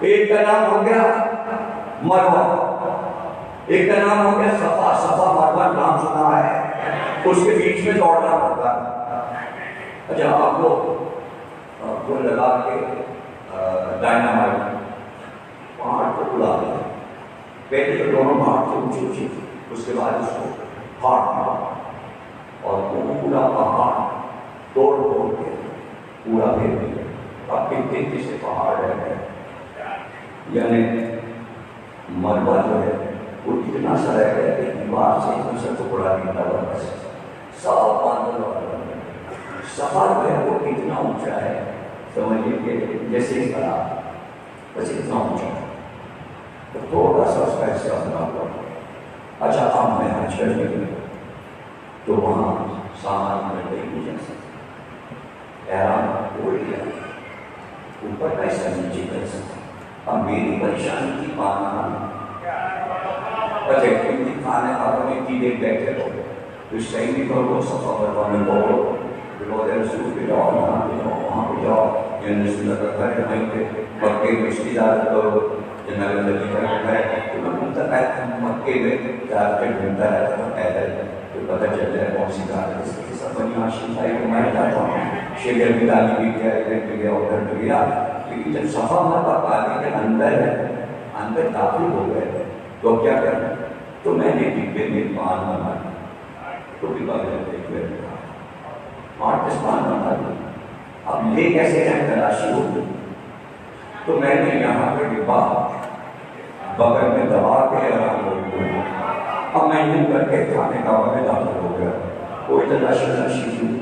ایک کا نام ہو گیا مروہ ایک کا نام ہو گیا صفا صفا مروہ نام سنا ہے اس کے بیچ میں دوڑنا پڑتا ہے اچھا آپ کو لگا کے ڈائنامائٹ پہاڑ کو اڑا دیا پہلے تو دونوں پہاڑ سے اونچی اونچی اس کے بعد اس کو پھاڑ مارا اور وہ پورا پہاڑ توڑ توڑ کے پورا پھیر دیا اب کتنے سے پہاڑ ہے یعنی مربع جو ہے وہ اتنا سا رہ گیا کہ دیوار سے دوسرے کو پڑا نہیں تھا صاف باندھل والا صفا جو ہے وہ اتنا اونچا ہے سمجھیے کہ جیسے ہی بنا بس اتنا اونچا ہے تو تھوڑا سا اس کا حصہ بنا ہوا اچھا اب میں حج کرنے کے لیے تو وہاں سامان میں نہیں گزر سکتا احرام اوڑھ لیا اوپر کا حصہ نیچے کر سکتا اب میری پریشانی کی پانا اچھا کھانے والوں میں کی دیکھ بیٹھے ہو تو صحیح بھی کرو صفا مروا میں پڑھو روضہ رسول پہ جاؤ یہاں پہ جاؤ وہاں پہ جاؤ یا رسول اللہ کا گھر وہیں پہ مکے میں اس کی زیادت کرو جناب نبی کا گھر ہے تو میں گھومتا رہتا ہوں مکے میں جا کے گھومتا رہتا ہوں پیدل تو پتہ چل جائے کون سی زیادت اس کے سب بنی ہاشم بھائی کو میں جاتا ہوں شیگر بھی دانی بھی گیا ادھر بھی گیا ادھر بھی گیا لیکن جب صفا مروا پانی کے اندر داخل ہو گئے تو کیا کرنا تو میں نے ڈبے میں پان بنا تو بھی بغیر ڈبے میں آرٹس پان بنا دیا اب لے کیسے جائیں تلاشی ہوگی تو میں نے یہاں پہ ڈبا بغل میں دبا کے اب میں یوں کر کے کھانے کا وقت داخل ہو گیا کوئی تلاشی ہوئی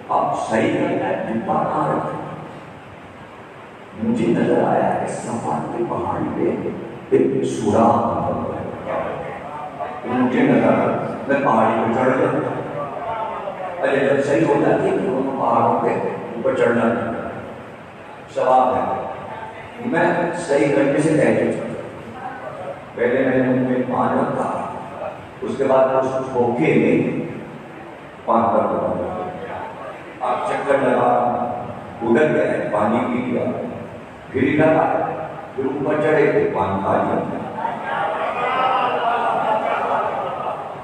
اب صحیح کرنا ہے ڈبا کہاں رکھا مجھے نظر آیا کہ صفا کے پہاڑ پہ ایک سوراخ بنا ہوا ہے مجھے نظر میں پہاڑی پہ چڑھ گیا اچھا جب صحیح ہو جاتی ہے تو ان پہاڑوں پہ اوپر چڑھنا ثواب ہے میں صحیح طریقے سے کہہ چکا پہلے میں نے ان میں پان رکھا اس کے بعد اس دھوکے میں پان پر بنا اب چکر لگا ادھر گئے پانی پی لیا پھر ادھر آئے پھر اوپر چڑھے تھے پان کھا لیا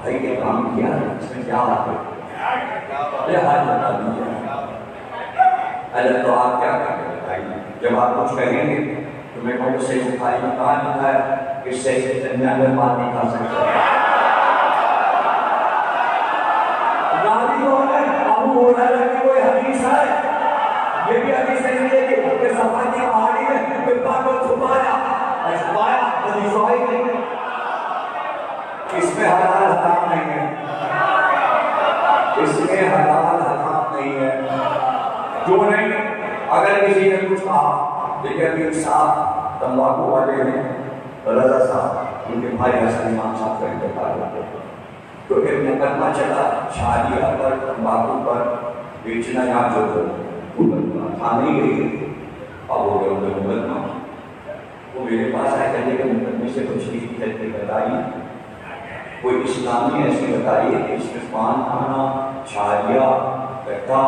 بھائی یہ کام کیا اس میں کیا حال ہے ارے حال بتا دیجیے ارے تو آپ کیا کریں گے بھائی جب آپ کچھ کہیں گے تو میں کہوں صحیح سے کھائی کہاں لکھا ہے کہ صحیح سے درمیان میں بات نہیں کھا سکتا نادی کو ہے ابو ہریرہ کی کوئی حدیث ہے یہ بھی حدیث سے ملے گی کہ صفا کی پہاڑی میں پتا کو چھپایا حدیث صحیح نہیں، اس میں حلال حرام نہیں ہے، اس میں حلال حرام نہیں ہے، کیوں نہیں؟ اگر کسی نے کچھ کہا دیکھیں ابھی صاحب تمباکو والے ہیں رضا صاحب ان کے بھائی حسن امام صاحب کا انتقال ہوا تو ایک مقدمہ چلا شادیہ پر تمباکو پر بیچنا یا جو تھانے گئی اب ہو گیا ان کا مقدمہ، وہ میرے پاس آئے کہنے کے مقدمے سے کچھ چیز بتائی، کوئی اسلامی ایسی بتائیے کہ اس میں پان کھانا چھالیہ گٹھا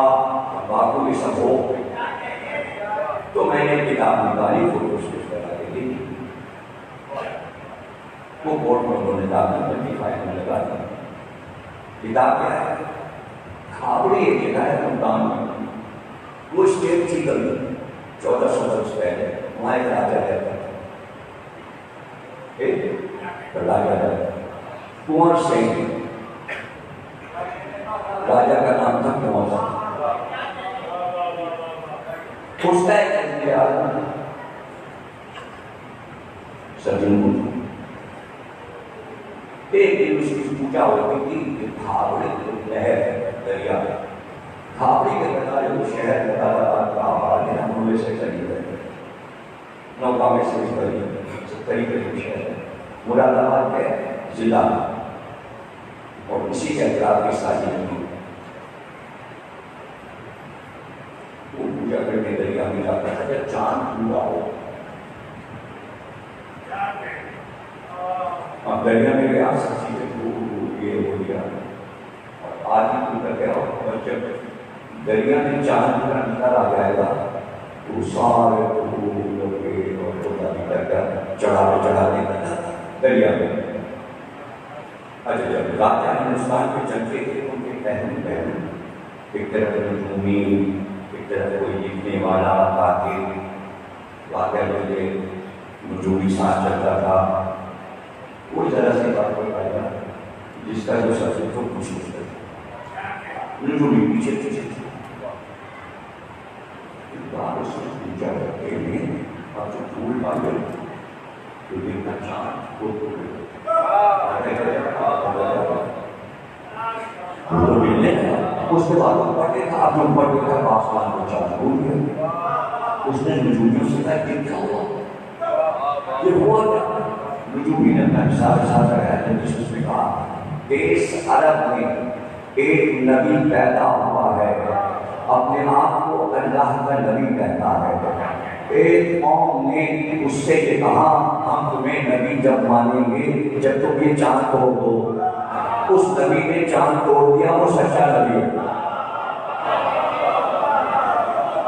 تمباکو یہ سب ہو، تو میں نے کتاب نکالی فوٹو شوٹ کرا کے دی، وہ کورٹ میں انہوں نے داخل کر دی، فائل میں لگا دی۔ کتاب کیا ہے؟ کھابڑی ایک جگہ ہے ملتان میں، وہ اسٹیٹ تھی کبھی 1400 برس پہلے، وہاں ایک راجا رہتا تھا، ایک راجا رہتا کنور سنگھ، راجا کا نام تھا کنور سنگھ، اس کا ایک انتظار سجن ایک دن اس کی پوجا ہوتی تھی کہ کھابڑی لہر دریا کھابڑی کے کنارے وہ شہر مرادآباد کا آباد ہے، ہم ان سے قریب ہے، نوکا میں سے قریب شہر ہے، مرادآباد کے ضلع اور اسی کے اطراف کی ساری زمین، وہ پوجا کرنے دریا میں جاتا تھا جب چاند پورا ہو، اب دریا میں گیا سب چیزیں یہ ہو گیا اور آج ہی پوجا گیا اور جب دریا میں چاند پورا نکل آ جائے گا تو سارے چڑھانے کا دریا میں۔ اچھا جب راجا ہندوستان کے چلتے تھے ان کے بہن ایک طرف نجومی ایک طرف کوئی لکھنے والا کاتب واقعہ مجھے نجومی ساتھ چلتا تھا، کوئی ذرا سی بات بتایا جس کا جو سب سے تو کچھ نجومی پیچھے پیچھے تھی، بات اس نے پوچھا کہ آپ جو پھول باندھے تو دیکھنا چاند کو تو ملنے اس کے بعد پڑھے تھا آپ لوگ پڑھے تھا آسمان کو چاند بھول گئے، اس نے نجومیوں سے کہا کہ کیا ہوا یہ ہوا کیا؟ نجومی نے اپنا حساب لگایا ہے جس اس نے کہا اس عرب میں ایک نبی پیدا ہوا ہے، اپنے آپ کو اللہ کا نبی کہتا ہے، ایک قوم نے اس سے یہ کہا ہم تمہیں نبی جب مانیں گے جب تم یہ چاند توڑ دو، اس نبی نے چاند توڑ دیا، وہ سچا نبی ہے۔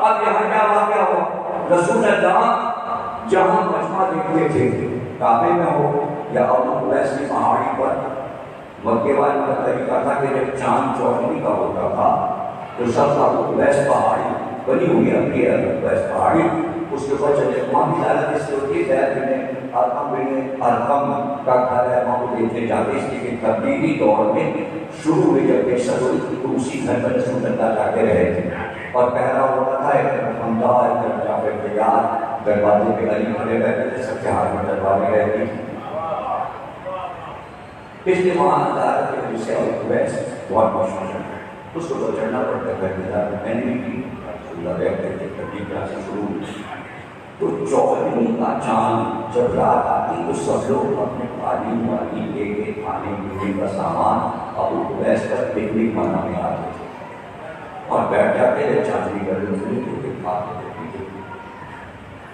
اب یہاں کیا واقعہ ہوا؟ رسول اللہ جہاں مجمع دیکھتے تھے کعبے میں ہو یا ابو قبیس کی پہاڑی پر، مکے والے کا طریقہ تھا کہ جب چاند چوڑنے کا ہوتا تھا تو سب ابو قبیس پہاڑی بنی ہوئی ہے، ابو قبیس پہاڑی اس کے اوپر چلے، وہاں بھی زیادہ اس ہوتی ہے ارقم کا گھر ہے، وہاں کو دیکھنے جاتے، اس لیے تبدیلی دور میں شروع میں جب پیشہ ہوئی تو اسی گھر پر رسول اللہ جاتے رہے تھے اور پہلا ہوتا تھا ایک طرف حمدہ ایک طرف جعفر تیار، دروازے پہ علی کھڑے رہتے تھے، سب کے ہاتھ میں تلواریں رہتی تھی، اس لیے وہاں عدالت کے وجہ سے ابو قبیس بہت مشہور ہے، اس کو تو چڑھنا پڑتا ہے، میں نے بھی کی رسول اللہ بیٹھتے تبدیل کیا سے شروع تو 14 کا چاند جب رات آتی تو سب لوگ اپنے تعلیم والی لے کے کھانے پینے کا سامان ابو قبیس پر پکنک منانے آتے تھے اور بیٹھ جاتے تھے، چاندنی کر رسول کے کھاتے تھے،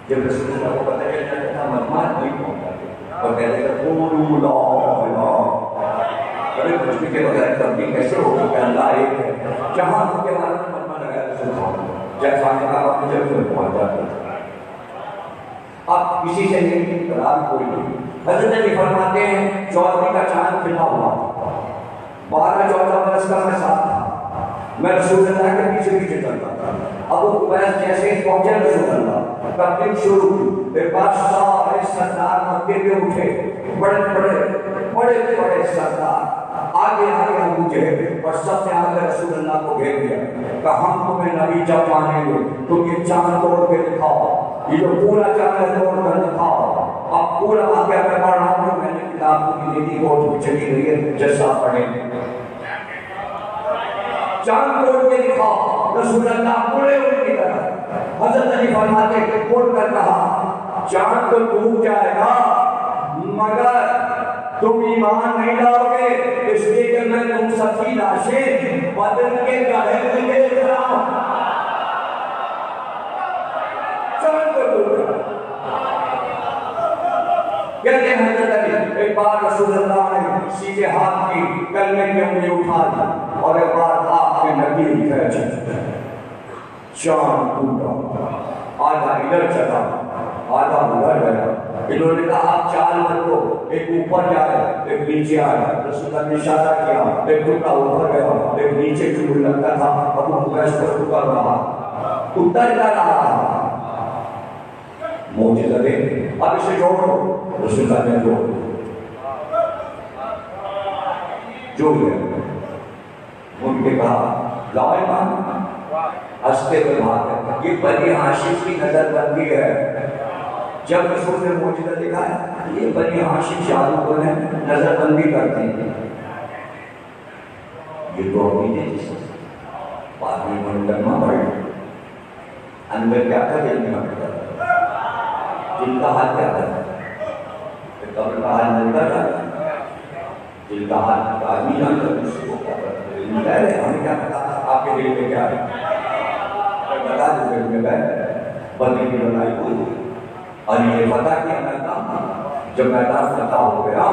جب رسول اللہ کو پتہ چل جاتا تھا مہمان کوئی پہنچا تھے اور کہتے تھے قولوا لا الہ، ارے کچھ کے بغیر تبدیل کیسے ہوگی کہ اللہ ایک ہے، جہاں ان کے بارے میں مہمان لگایا رسول اللہ جب خانے کا وقت جب تمہیں پہنچ جاتا تھا، اب کسی سے نہیں قرار کوئی نہیں۔ حضرت علی فرماتے ہیں 14 کا چاند کھلا ہوا، 12-14 برس کا میں ساتھ تھا، میں رسول اللہ کے پیچھے پیچھے چلتا تھا، ابو قبیس جیسے ہی پہنچے رسول اللہ تبدیل شروع کی، میرے پاس سارے سردار مکے کے اٹھے، بڑے بڑے سردار آگے آگے ابو جہل اور سب نے آگے رسول اللہ کو گھیر دیا کہ ہم تمہیں نبی جب مانیں گے تم یہ چاند توڑ کے دکھاؤ، یہ جو پورا چاند توڑ کر دکھاؤ۔ اب پورا واقعہ میں پڑھ رہا ہوں، میں نے کتاب کو کی کوٹ چلی گئی ہے، جیسا پڑھیں چاند توڑ کے دکھاؤ۔ رسول اللہ پورے ان کی طرح حضرت علی فرماتے کہ کھول کر کہا چاند تو ڈوب جائے گا مگر تم ایمان نہیں لاؤ گے، اس لیے کہ میں تم سب کی لاشیں بدن کے گڑھے میں دیکھ رہا ہوں۔ چاند تو ڈوب جائے کہتے ہیں حضرت علی ایک بار رسول اللہ نے سیدھے ہاتھ کی کلمے کی انگلی اٹھا دی اور ایک بار آپ کے نبی کھینچ چاند ٹوٹا، آدھا ادھر چلا آدھا ادھر گیا۔ انہوں نے کہا آپ چال مت دو، ایک اوپر جائے ایک نیچے آئے۔ رسول اللہ نے اشارہ کیا، ایک ٹکڑا اوپر گیا ایک نیچے ٹکڑ لگتا تھا، اب وہ گیس پر ٹکڑ رہا اتر کر رہا معجزہ دے اب اسے جوڑو۔ رسول اللہ نے جوڑ لیا، ان کے کہا لاؤ ایمان، ہنستے ہوئے بات ہے یہ بنی ہاشم کی نظر بندی ہے۔ جب رسول نے معجزہ دیکھا ہے یہ بنی ہاشم شادو کو نظر بندی کرتے ہیں، یہ تو اپنی نے جس بعد میں منڈلما پڑھ اندر کیا تھا دل میں دل کا حال کیا تھا، قبر کا حال ملتا جاتا، دل کا حال آدمی جانتا اس کو کیا پتا ہے، ہمیں کیا پتا آپ کے دل میں کیا ہے، بتا دو دل میں بندی کی لڑائی ہوئی اور یہ پتا کیا میں کہا جب میدان فتح ہو گیا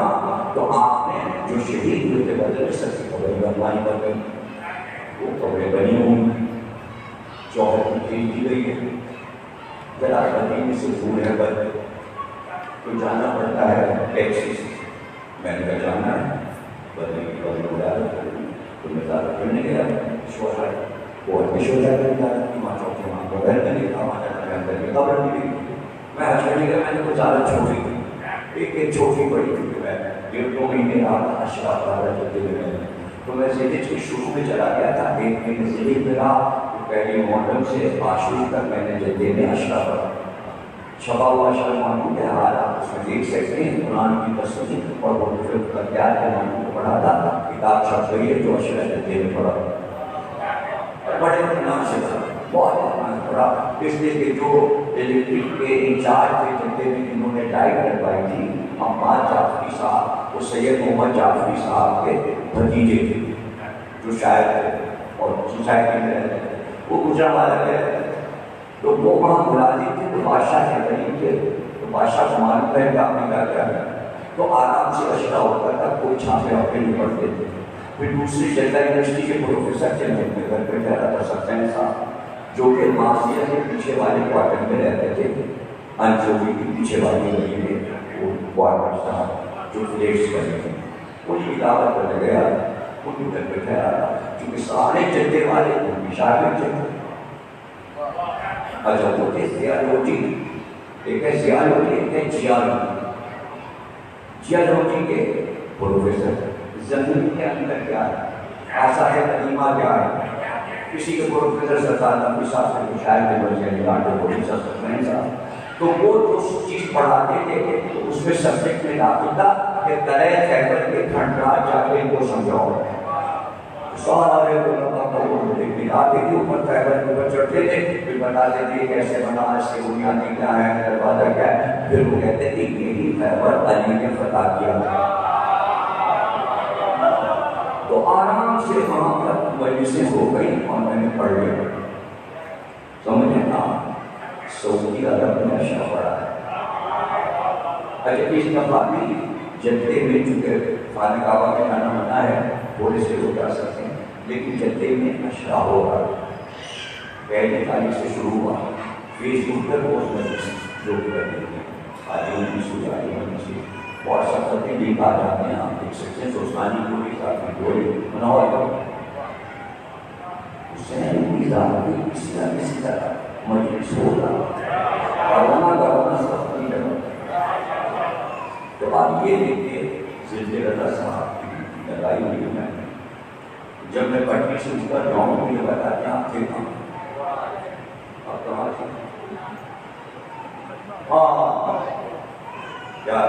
تو آپ نے جو شہید ہوئے تھے بدر سر کی قبریں بنوائی کر گئی، وہ قبریں بنی ہوں چوہر کی گئی ہے، ذرا بدین سے دور ہے بدر تو جانا پڑتا ہے ٹیکسی سے، میں نے کہا جانا ہے بدر کی قبر مدارہ تو میں زیادہ کرنے گیا شوہر اور بھی شوہر کرتا ہے کہ ماں چوکی ماں کو گھر میں دیکھا ماں جانا اندر میں قبر نہیں دیکھی، میں حج کرنے گیا میں نے کچھ زیادہ چھوٹی تھی ایک چھوٹی بڑی تھی، میں 1.5 مہینے رہا تھا اشراف رہا چلتے ہوئے تو میں زندگی کے شروع میں چلا گیا تھا، 1 مہینے زندگی میں رہا، پہلی محرم سے عاشور تک میں نے جدے میں اشرا پڑھا، چھپا ہوا اشرا معلوم کے حالات اس میں دیکھ سکتے ہیں، قرآن کی تصدیق اور وہ تیار کے معلوم کو پڑھا تھا، کتاب چھپ گئی ہے جو اشرا جدے میں پڑھا اور بڑے اطمینان سے پڑھا، بہت اطمینان پڑھا، اس لیے کہ جو الیکٹرک کے انچارج تھے جدے میں جنہوں نے ڈائٹ کروائی تھی عمار جعفری صاحب، وہ سید محمد جعفری صاحب کے بھتیجے تھے جو شاعر تھے اور سوسائٹی میں رہتے تھے، وہ گجرا والا گئے تو وہ وہاں ملازم تھے تو بادشاہ کے قریب تھے تو بادشاہ کو معلوم ہے کہ آپ نے کیا کیا تو آرام سے اشرا ہوتا تھا، کوئی چھاپے واپے نہیں پڑتے تھے۔ پھر دوسری شہزاد یونیورسٹی کے پروفیسر تھے میں گھر پہ جا رہا تھا سفین صاحب جو کہ ماسیا کے پیچھے والے کوارٹر میں رہتے تھے، انجوی کے پیچھے والی گلی میں وہ کوارٹر تھا جو فلیٹس بنے تھے، ان کی دعوت کرنے گیا ان کو گھر پہ ٹھہرا تھا کیونکہ سارے جدے والے ان کی شاگرد تھے۔ اچھا وہ تھے زیالوٹی، ایک ہے زیالوٹی ایک ہے جیالوٹی، جیالوٹی کے پروفیسر زمین کے اندر کیا ہے آثار قدیمہ کیا ہے، کسی کے پروفیسر سرکار نبی صاحب سے شاعر کے مرضی ڈاکٹر پروفیسر سرکار صاحب تو وہ جو چیز پڑھاتے تھے تو اس میں سبجیکٹ میں داخل تھا کہ تلے خیبر کے کھنڈرات جا کے ان کو سمجھاؤ، سارے آتے تھے اوپر خیبر کے اوپر چڑھتے تھے پھر بتاتے تھے کیسے بنا اس کے بنیادی کیا ہے دروازہ کیا ہے، پھر وہ کہتے تھے یہی خیبر علی نے فتح کیا تو آرام سے وہاں پر مجلسیں ہو گئی اور میں نے پڑھ لیا، سمجھے نا سعودی عرب میں اشرا پڑا ہے۔ اچھا اس دفعہ بھی جدے میں چونکہ خانہ کعبہ میں کھانا بنا ہے تھوڑے سے لوگ کر سکتے ہیں لیکن جدے میں اشرا ہوگا، پہلی تاریخ سے شروع ہوا، فیس بک پر پوسٹ میں جو بھی کرتے ہیں آدمی کی سوچائی ہونے سے بہت سب کرتے لنک آ جاتے ہیں، آپ دیکھ سکتے ہیں دوستانی کو بھی کافی ڈوری مناور کرتے حسین کی ذات بھی کسی نہ کسی طرح مجلس ہوگا کرونا سخت نہیں لگا۔ تو آپ یہ دیکھیے زلزلہ صاحب لگائی ہوئی ہوں میں. جب میں پٹری سے اتر جاؤں تو یہ بتاتے ہیں آپ تھے کہاں؟ آپ کہاں تھے؟ ہاں کیا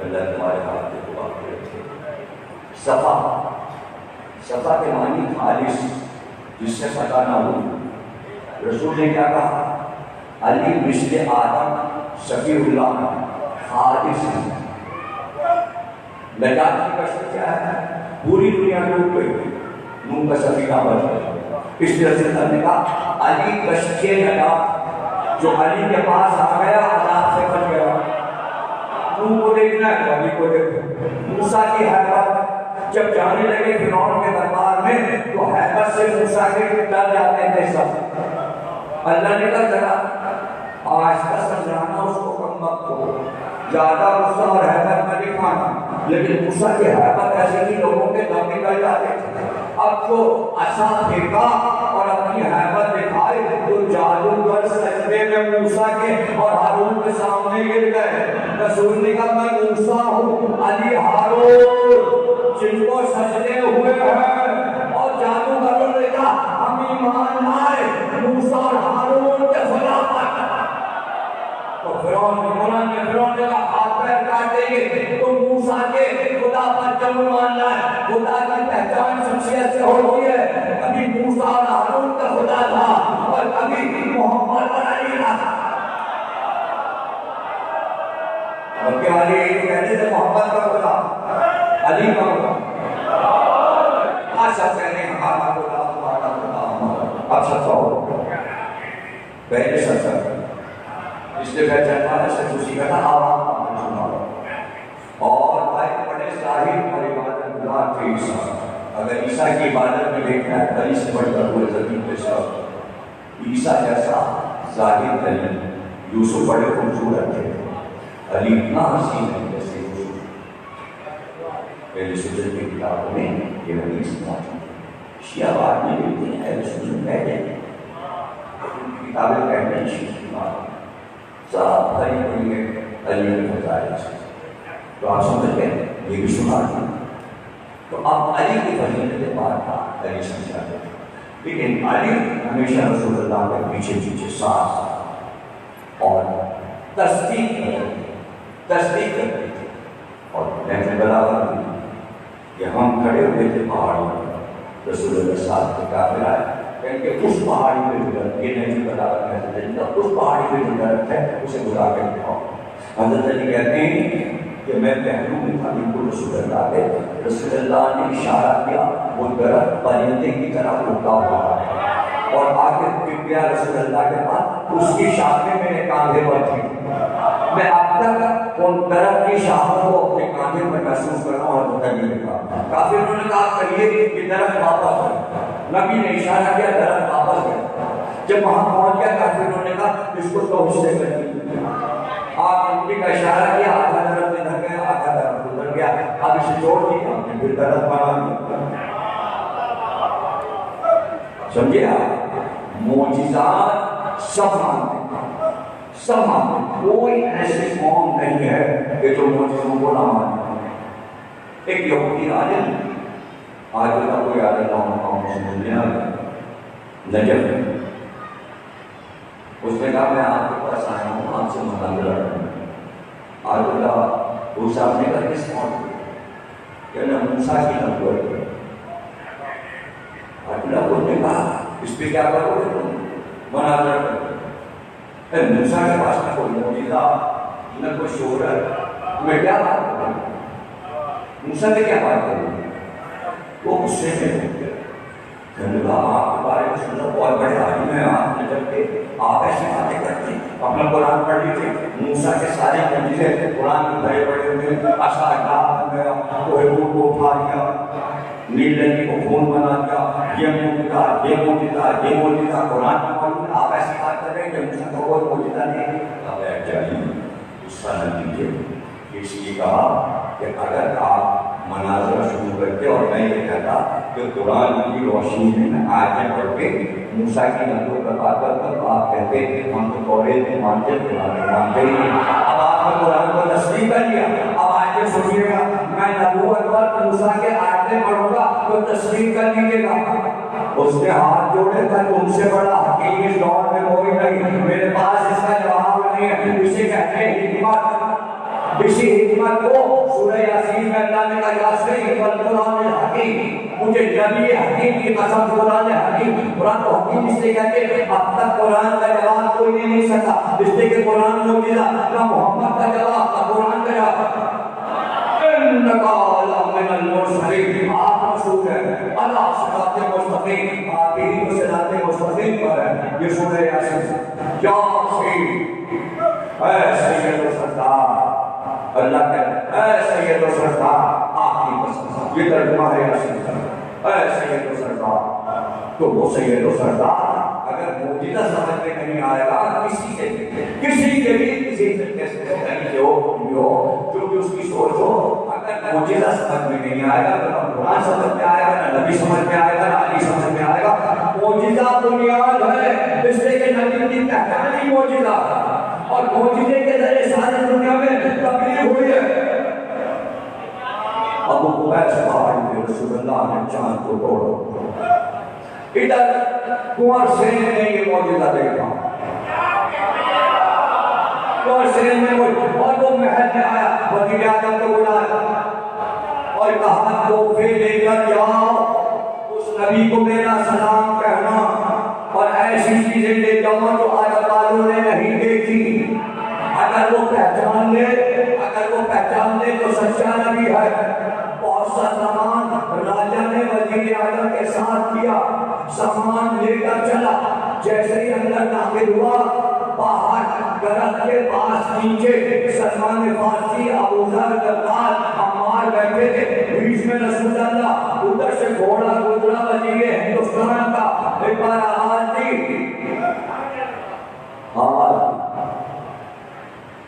اللہ تمہارے ہاتھ سے دعا کرے. صفا صفا کے معنی خالص، جس سے خطا نہ ہو. رسول نے کیا کہا؟ علی مثل آدم شفیع اللہ خالص. نجات کی کشف کیا ہے؟ پوری دنیا ڈوب گئی، نوح کا سفینہ بچ گیا. اس لیے رسول اللہ نے کہا علی کشتی نجات، جو علی کے پاس آ گیا عذاب سے بچ گیا. نوح کو دیکھنا ہے، علی کو دیکھو. موسیٰ کی حیبت جب جانے لگے فرعون کے دربار میں تو حیبت سے موسیٰ کے ڈر جاتے تھے سب. اللہ نے کہا ذرا آہستہ سمجھانا اس کو، کم مت کو زیادہ غصہ اور حیبت میں دکھانا. لیکن موسیٰ کی حیبت ایسے ہی لوگوں کے دم نکل جاتے تھے. اب جو عصا پھینکا اور اپنی حیبت دکھائی تو جادوگر سجدے میں موسیٰ کے اور ہارون کے سامنے گر گئے. رسول نے کہا میں موسیٰ ہوں، علی ہارون جن کو سجدے ہوئے ہیں. اور جادوگروں نے کہا ہم ایمان لائے موسیٰ اور ہارون کے خدا پر. تو فرعون نے کہا ہاتھ پیر کاٹ دیں گے. تو موسیٰ کے خدا پر جب ایمان لائے. خدا کی پہچان شخصیت سے ہوتی ہے. کبھی موسیٰ اور ہارون کا خدا تھا اور کبھی محمد اور علی تھا. مکے والے کہتے تھے محمد کا خدا، علی کا خدا. آج سب کہتے ہیں ہمارا خدا تمہارا خدا. اب سب کہو پہلے سب کہتے اس لیے پہچان والا سچ اسی کا تھا آواز اور بھائی بڑے ظاہر اور عبادت گزار تھے عیسیٰ. اگر عیسیٰ کی عبادت میں دیکھنا ہے علی سے بڑھ کر ہوئے زمین پہ سب. عیسیٰ جیسا ظاہر علی. یوسف بڑے خوبصورت تھے، علی اتنا حسین ہے جیسے یوسف. پہلے سجن کی کتابوں میں یہ حدیث موجود ہے. شیعہ بعد میں لکھتے ہیں اہل سنت پہلے کتابیں پڑھتے ہیں شیعہ کی بات سب بھری ہوئی ہے علی کے فضائل سے. تو آپ سمجھ گئے یہ بھی سنا تھا. تو اب علی کی فضیلت بات تھا علی سمجھاتے تھے. لیکن علی ہمیشہ رسول اللہ کے پیچھے پیچھے ساتھ اور تصدیق کرتے تھے. اور میں بلاغت کہ ہم کھڑے ہوئے تھے پہاڑوں پر، رسول اللہ صاحب کے کافر آئے کہ اس پہاڑی پہ جو درخت، یہ نہیں بلاغت کہتے تھے، اس پہاڑی پہ جو درخت ہے اسے بلا کے دکھاؤ. حضرت علی کہتے ہیں کہ میں پہلو میں تھا بالکل رسول اللہ کے. رسول اللہ نے اشارہ کیا وہ درخت پرندے کی طرح اڑتا ہوا ہے اور آگے پھر گیا رسول اللہ کے پاس. اس کی شاخیں میرے کاندھے پر تھی. میں اب تک ان درخت کی شاخوں کو اپنے کاندھے پر محسوس کر رہا ہوں اور نہیں دیکھا. کافروں نے کہا کریے کہ درخت واپس ہے. نبی نے اشارہ کیا درخت واپس گیا. جب وہاں پہنچ گیا کافروں نے کہا اس کو تو حصے کر دیجیے. آپ نے کا اشارہ کیا، آدھا درخت ادھر گیا آدھا درخت ادھر گیا. اب اسے چھوڑ دیا، ہم نے پھر درخت بنا دیا. سمجھے آپ؟ معجزات سب مانتے ہیں، سب مانتے ہیں. کوئی ایسی قوم نہیں ہے کہ جو معجزوں کو نہ مانے. ایک یہودی عالم آج کا کوئی عالم قوم سے ملنے نجف، اس نے کہا میں آپ کے پاس آیا ہوں آپ سے مناظرہ کروں. آج اللہ اس آپ نے کہا کس قوم کہ میں موسیٰ کی نبوت ہے. آج اللہ نے کہا اس پہ کیا کرو گے تم؟ مناظرہ کرو. موسیٰ کے پاس نہ کوئی معجزہ نہ کوئی شہرت، میں کیا بات کروں؟ موسیٰ نے کیا بات کروں؟ وہ غصے میں ہو گیا. کہنے لگا آپ کے بارے میں سنا بہت بڑے عالم ہیں آپ نے، جب کہ آپ ایسی باتیں کرتے ہیں. اپنا قرآن پڑھ لیجیے. موسیٰ کے سارے معجزے قرآن میں بھرے پڑے ہوئے. عصا ڈال گیا، کوہ طور کو اٹھا لیا، نیل ندی کو خون بنا دیا، یہ معجزہ یہ معجزہ یہ معجزہ قرآن میں موجود. آپ ایسی بات کر رہے ہیں کہ موسیٰ کو کوئی معجزہ نہیں. اب بیٹھ جائیے، غصہ نہ کیجیے. اس لیے کہا کہ اگر آپ مناظرہ شروع کرتے اور میں یہ کہتا تھا کہ قرآن کی روشنی میں آیتیں پڑھ کے موسیٰ کی نقل کروا کر آپ کہتے ہیں ہم تو توریت میں مانتے مانتے ہی نہیں. اب آپ نے قرآن کو تسلیم کر لیا. اب آیتیں سنیے گا, میں نبوت پر موسیٰ کے آیتیں پڑھوں گا تو تسلیم کر لیجیے گا. اس نے ہاتھ جوڑے تھا, تم سے بڑا حکیم اس دور میں کوئی نہیں, میرے پاس اس کا جواب نہیں ہے. اسے کہتے ہیں حکمت. اسی حکمت کو سورہ یاسین میں اللہ نے کہا یاسین والقرآن الحکیم, مجھے نبی حکیم کی قسم قرآن حکیم. قرآن کو حکیم اس لیے کہتے ہیں اب تک قرآن کا جواب کوئی نہیں دے سکا, اس لیے کہ قرآن معجزہ نہ محمد کا جواب نہ قرآن کا جواب. انکا لمن المرسلین, آپ رسول ہیں اللہ صراط مستقیم, آپ ہی کو صراط مستقیم پر ہے. یہ سورہ یاسین یاسین اے سید و سردار, اللہ کہتا ہے اے سید و سردار آپ کی قسم. یہ ترجمہ ہے یاسین, اے سید و سردار. تو وہ سید و سردار اگر معجزہ سمجھ میں نہیں آئے گا کسی کے بھی کسی طریقے سے ہو جو کہ اس کی سوچ ہو, اگر معجزہ سمجھ میں نہیں آئے گا نہ قرآن سمجھ میں آئے گا نہ نبی سمجھ میں آئے گا نہ علی سمجھ میں آئے گا. معجزہ بنیاد ہے, اس لیے کہ نبی کی پہچان ہی معجزہ, اور معجزے کے ذریعے ساری دنیا میں تبلیغ ہوئی ہے. ابو قبیس پہاڑی رسول اللہ نے چاند کو توڑا, ادھر کنور سین نے یہ معجزہ دیکھا, کنور سین نے اور وہ محل میں آیا, وزیر اعظم کو بلایا اور کہا تحفے لے کر جاؤ, اس نبی کو میرا سلام کہنا, اور ایسی چیزیں لے جاؤ جو عرب والوں نے نہیں دیکھی. اگر وہ پہچان لے تو سچا نبی ہے. بہت سا سامان راجہ نے وزیر اعظم کے ساتھ کیا, سامان لے کر چلا. جیسے ہی اندر داخل ہوا, باہر درخت کے پاس نیچے سلمان فارسی, ابو ذر غفار, عمار بیٹھے تھے. بیچ میں رسول اللہ, ادھر سے گھوڑا گزرا وزیر ہندوستان کا. ایک بار آواز دی,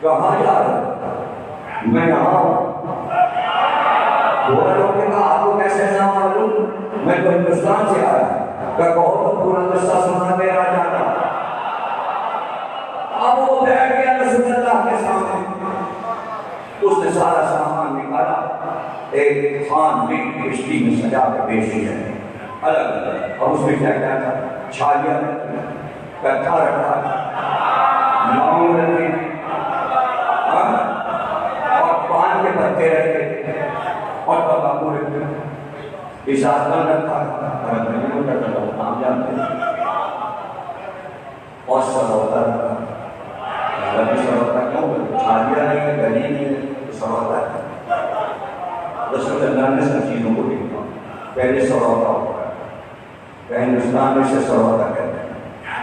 کہاں جا رہا؟ میں یہاں ہوں. گھوڑا لوگ نے کہا آپ کو کیسے نہ معلوم, میں تو ہندوستان سے آیا. کہ کہو تو پورا قصہ سننا میرا جانا. اب وہ بیٹھ گیا رسول اللہ کے سامنے, اس نے سارا سامان نکالا, ایک خان میں کشتی میں سجا کے پیش کیا الگ الگ. اور اس میں کیا کیا تھا, چھالیاں کٹھا رکھا, لونگ رکھے, اور پان کے پتے رکھے, اور تمباکو رکھے, اشارت رکھا, نام جانتے ہیں, اور سروتا رکھا. سروتا کیوں, چھالیاں نہیں ہے, گلی نہیں ہے, سروتا ہے. رسول اللہ نے سب چیزوں کو دیکھا. پہلے سروتا ہوتا ہے, ہندوستان میں سے سروتا کہتے ہیں.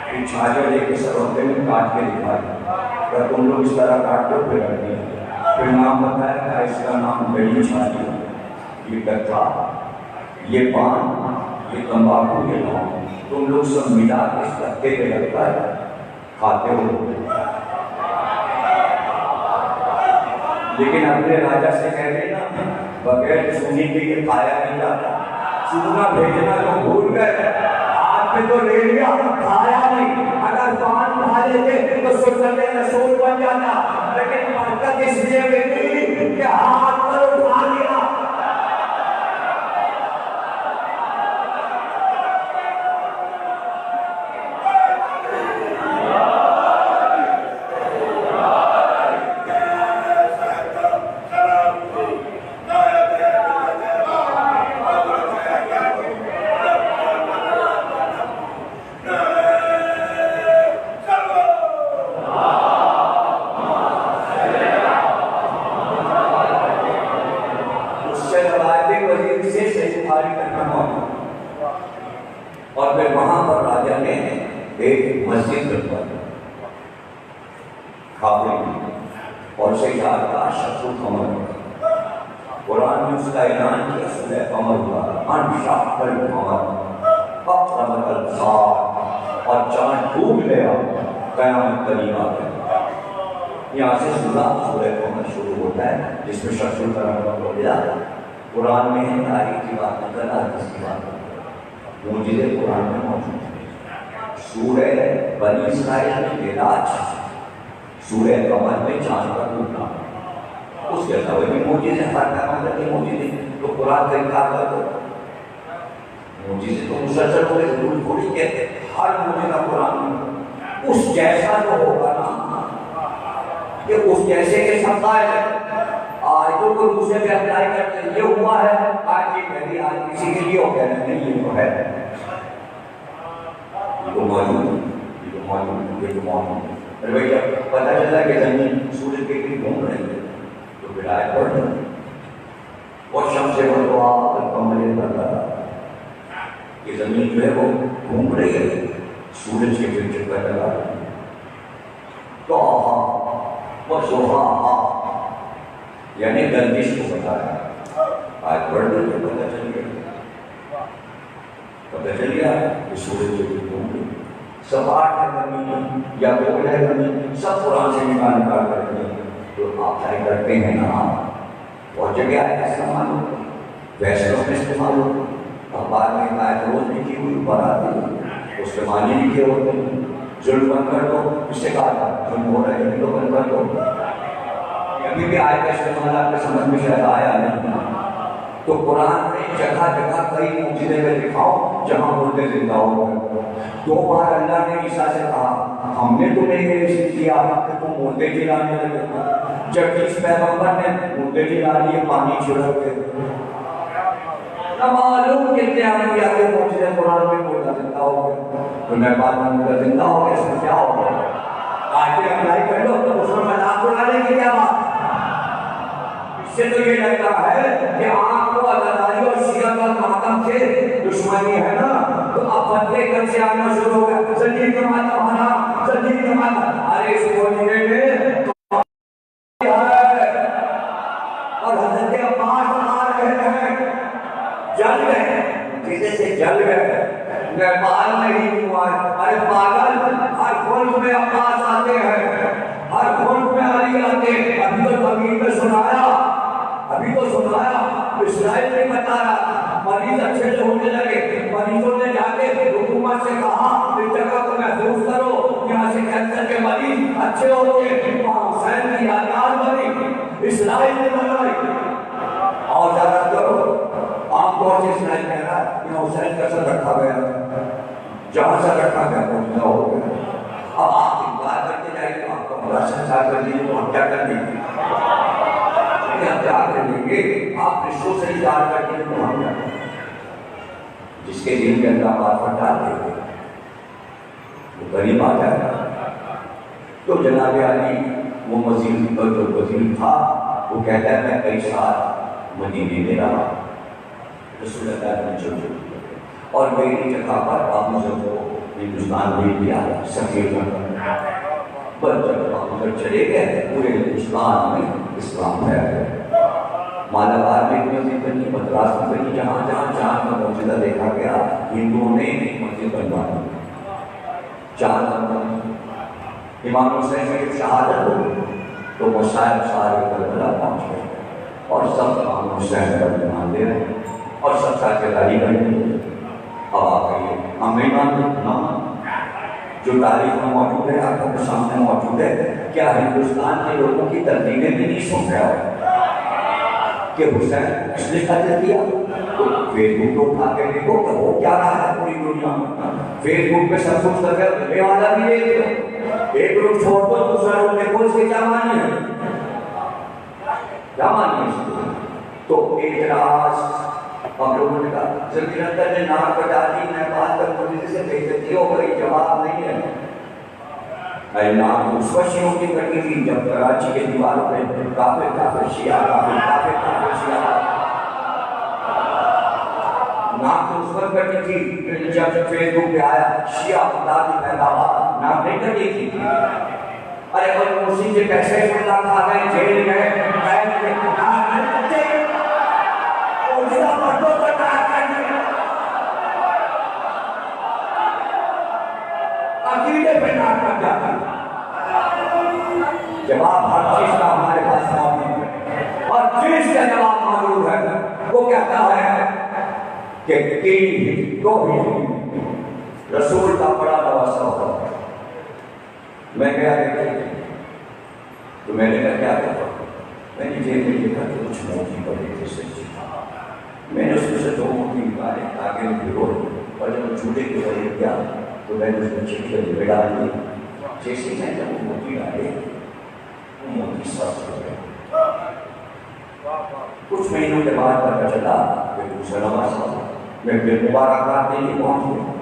پھر چھالیاں لے کے سروتے میں کاٹ کے دکھایا, اگر تم لوگ اس طرح کاٹ دو پھر رکھ دیا. پھر نام بتایا تھا, اس کا نام گلی چھالی, یہ کٹھا, یہ پان, یہ تمباکو, یہ لونگ, تم لوگ سب ملا کے اس کٹھے پہ رکھتا ہے, کھاتے ہو. لیکن اپنے راجا سے کہہ دینا بغیر چونی کے یہ کھایا نہیں جاتا. چونا بھیجنا تو بھول گئے, آپ نے تو لے لیا, کھایا نہیں. اگر پان کھا لیتے تو سنت رسول بن جاتا, لیکن برکت اس لیے ملی کہ ہاتھ پر اٹھا لیا. اور پھر وہاں پر راجہ نے ایک مسجد بنوائی کھاتے میں, اور اسے یاد تھا شخص القمر. قرآن نے اس کا اعلان کیا, سورہ قمر ہوا, انشق القمر فاقتربت الساعة, اور چاند ڈوب گیا, قیامت قریب آ گئی. یہاں سے سورہ قمر شروع ہوتا ہے, جس میں شخص القمر کو ملا. قرآن میں ہے، تاریخ کی بات نہ کرنا، حدیث کی بات نہ کرنا، معجزے قرآن میں موجود ہیں۔ سورہ بنی اسرائیل میں معراج، سورہ قمر میں چاند کا ٹوٹنا، اس کے علاوہ بھی معجزے، ہر پیغمبر کے معجزے، تو قرآن کا انکار کر دو۔ معجزے تو مسلسل ہو گئے، ضرور تھوڑی کہ ہر معجزہ قرآن میں اس جیسا جو ہوگا نا، کہ اس جیسے کے سب قائل آج تو کوئی دوسرے پہ اپلائی کرتے ہیں، یہ ہوا ہے آج یہ پہلی، آج کسی کے لیے ہو گیا نہیں، یہ تو ہے، یہ تو موجود ہے، یہ تو موجود ہے، یہ تو موجود ہے۔ پھر بھائی جب پتہ چلا کہ زمین سورج کے لیے گھوم رہی ہے تو پھر آئے پڑھ دیں، اور شمس سے بڑھو آپ کمرے بڑھتا کہ زمین جو ہے وہ گھوم رہی ہے، سورج کے پھر چکر لگا رہی ہے، تو یعنی گردش کو بتایا، آج پڑھ دیں تو پتہ چل گیا، پتہ چل گیا کہ سورج جو گھوم رہی ہے، سپاٹ ہے زمین یا گول ہے زمین، سب قرآن سے نکال کرتے ہیں، تو آپ طے کرتے ہیں نا، بہت جگہ ہے استعمال ہوتا ہے، فیصلوں میں استعمال ہوتا ہے، اخبار میں آیت روز لکھی ہوئی اوپر آتی ہے، اس کے معنی لکھے ہوتے ہیں، ظلم بند کر دو، اس سے کہا ظلم ہو رہا ہے تو بند کر دو، کبھی بھی آیت کا استعمال آپ کے سمجھ میں شاید آیا نہیں، تو قرآن میں جگہ جگہ کئی معجزے میں دکھاؤ جہاں مردے زندہ ہو گئے۔ 2 بار اللہ نے عیسیٰ سے کہا ہم نے تمہیں یہ رسک کیا کہ تم مردے جلانے لگے، جب اس پیغمبر نے مردے جلا لیے پانی چھڑک کے، نہ معلوم کتنے انبیاء کے معجزے قرآن میں مردہ زندہ ہو گئے، تو میں بعد میں مردہ زندہ ہو گیا، اس میں کیا ہو گیا؟ آج کے اپلائی کر لو تو اس میں مذاق اڑانے کی کیا بات؟ اس سے تو یہ لگتا ہے کہ آپ کو عدالت اور شیعہ اور ماتم سے دشمنی ہے نا، تو اب بدلے کل سے آنا شروع ہو گیا، زندگی کا ماتم ہنا، زندگی کا ماتم، ارے اس موجودے میں تو اور حضرت عباس آ رہے ہیں، جل گئے، کسی سے جل گئے، نیپال نہیں ہوا، ارے پاگل، ہر ملک میں عباس آتے ہیں، ہر ملک میں علی آتے ہیں، ابھی تو زمین میں سنایا، ابھی تو سنایا، اسرائیل نہیں بتا رہا، مریض اچھے سے ہونے لگے، مریضوں نے جا کے حکومت سے کہا اس جگہ کو محفوظ کرو، یہاں سے کینسر کے مریض اچھے ہوتے، وہاں حسین کی یادگار بنی، اسرائیل نے بنائی، اور زیادہ کرو، عام طور سے اسرائیل کہہ رہا ہے کہ حسین کا سر رکھا گیا، جہاں سے رکھا گیا پہنچنا ہو گیا، اب آپ انکار کرتے جائیں تو آپ کا مراشن صاحب کر دیجیے تو ہم کیا کر دیں گے؟ ہم کیا کر دیں گے؟ آپ رشتوں سے انکار کر دیجیے تو ہم کیا کر دیں گے؟ جس کے دل کے اندر بات ہٹا دیں گے وہ غریب آ جائے گا۔ تو جناب علی وہ وزیر تھا، وہ کہتا ہے میں کئی سال مدینے میں رہا، رسول اللہ نے جو اور میری جگہ پر آپ مجھے کو ہندوستان بھیج دیا سفیر بنا، بس جب آپ ادھر چلے گئے پورے ہندوستان میں اسلام پھیل گیا، مالابار میں ایک مسجد بنی، مدراس میں بنی، جہاں جہاں چاند کا معجزہ دیکھا گیا ہندوؤں نے ایک مسجد بنوا دی، چاند کا امام حسین کی جب شہادت ہو تو وہ صاحب سارے کربلا پہنچ گئے اور سب امام حسین پر ایمان لے رہے اور سب ساتھ داری بنی۔ اب آپ کہیے ہم نہیں مانتے، نہ جو تاریخ میں موجود ہے آپ کے سامنے موجود ہے، کیا ہندوستان کے لوگوں کی ترتیبیں بھی نہیں سن رہا ہو کہ حسین اس نے قتل کیا؟ فیس بک کو اٹھا کے دیکھو کہ وہ کیا رہا ہے پوری دنیا میں، فیس بک پہ سب کچھ کر کے بھلے والا بھی دیکھ لو، ایک لوگ چھوڑ دو دوسرا لوگ دیکھو، اس کے کیا معنی ہے، کیا معنی ہے اس کے؟ تو اعتراض ہم لوگوں نے کہا زمین اندر نے نام بتا دی، نیپال تک مجھے سے بے عزتی ہو گئی، جواب نہیں ہے۔ ارے نام اس وقت شیعوں کی کٹی تھی جب کراچی کے دیواروں پہ کافر کافر شیعہ کافر کافر کافر شیعہ، نام تو اس وقت کٹی تھی جب فیس بک پہ آیا شیعہ خدا کی پیداوار، نام نہیں کٹی تھی۔ ارے وہ مرسی کے پیسے اللہ کھا گئے، جیل گئے، بیٹھ کے نام نہیں کٹے، عقیدے پہ ناک کر جاتا ہے۔ جواب ہر چیز کا ہمارے پاس موجود ہے اور جس کا جواب معلوم ہے وہ کہتا ہے کہ دو رسول کا بڑا نواسا ہوتا ہے. میں گیا تو میں نے کہا کیا کرتا ہوں. میں نے جیب میں دیکھا کہ کچھ موتی پڑے تھے سچی. میں نے اس میں سے 2 موتی نکالے تاکہ وہ بھگو. اور جب جھوٹے کے قریب گیا تو میں نے اس میں چٹکی جیبیں ڈال دی. جیسے میں جب وہ موتی ڈالے وہ موتی صاف ہو گیا. کچھ مہینوں کے بعد پتہ چلا کہ دوسرا نواسا میں پھر مبارکباد دینے پہنچ گیا.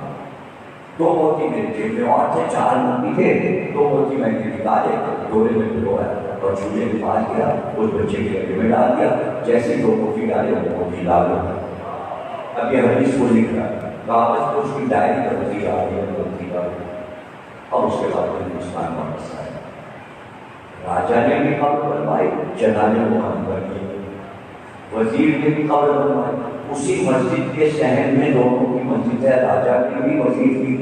2 موتی میرے جیب میں اور تھے, 4 موتی تھے. 2 موتی میں نے نکالے, ڈورے میں پھرویا اور چولہے میں پاس کیا, اس بچے کے گلے میں ڈال دیا. جیسے 2 موتی ڈالے وہ موتی لال ہو گیا. اب یہ حدیث کو لکھ رہا ہے, کاغذ کو اس کی ڈائری بنتی آ رہی ہے, بنتی آ رہی ہے. اب اس کے بعد ہندوستان واپس آیا. راجا نے بھی قبر بنوائی, جنازے محمد کی, وزیر نے بھی قبر بنوائی. اسی مسجد کے شہر میں دونوں کی مسجد ہے, راجا کی بھی وزیر کی.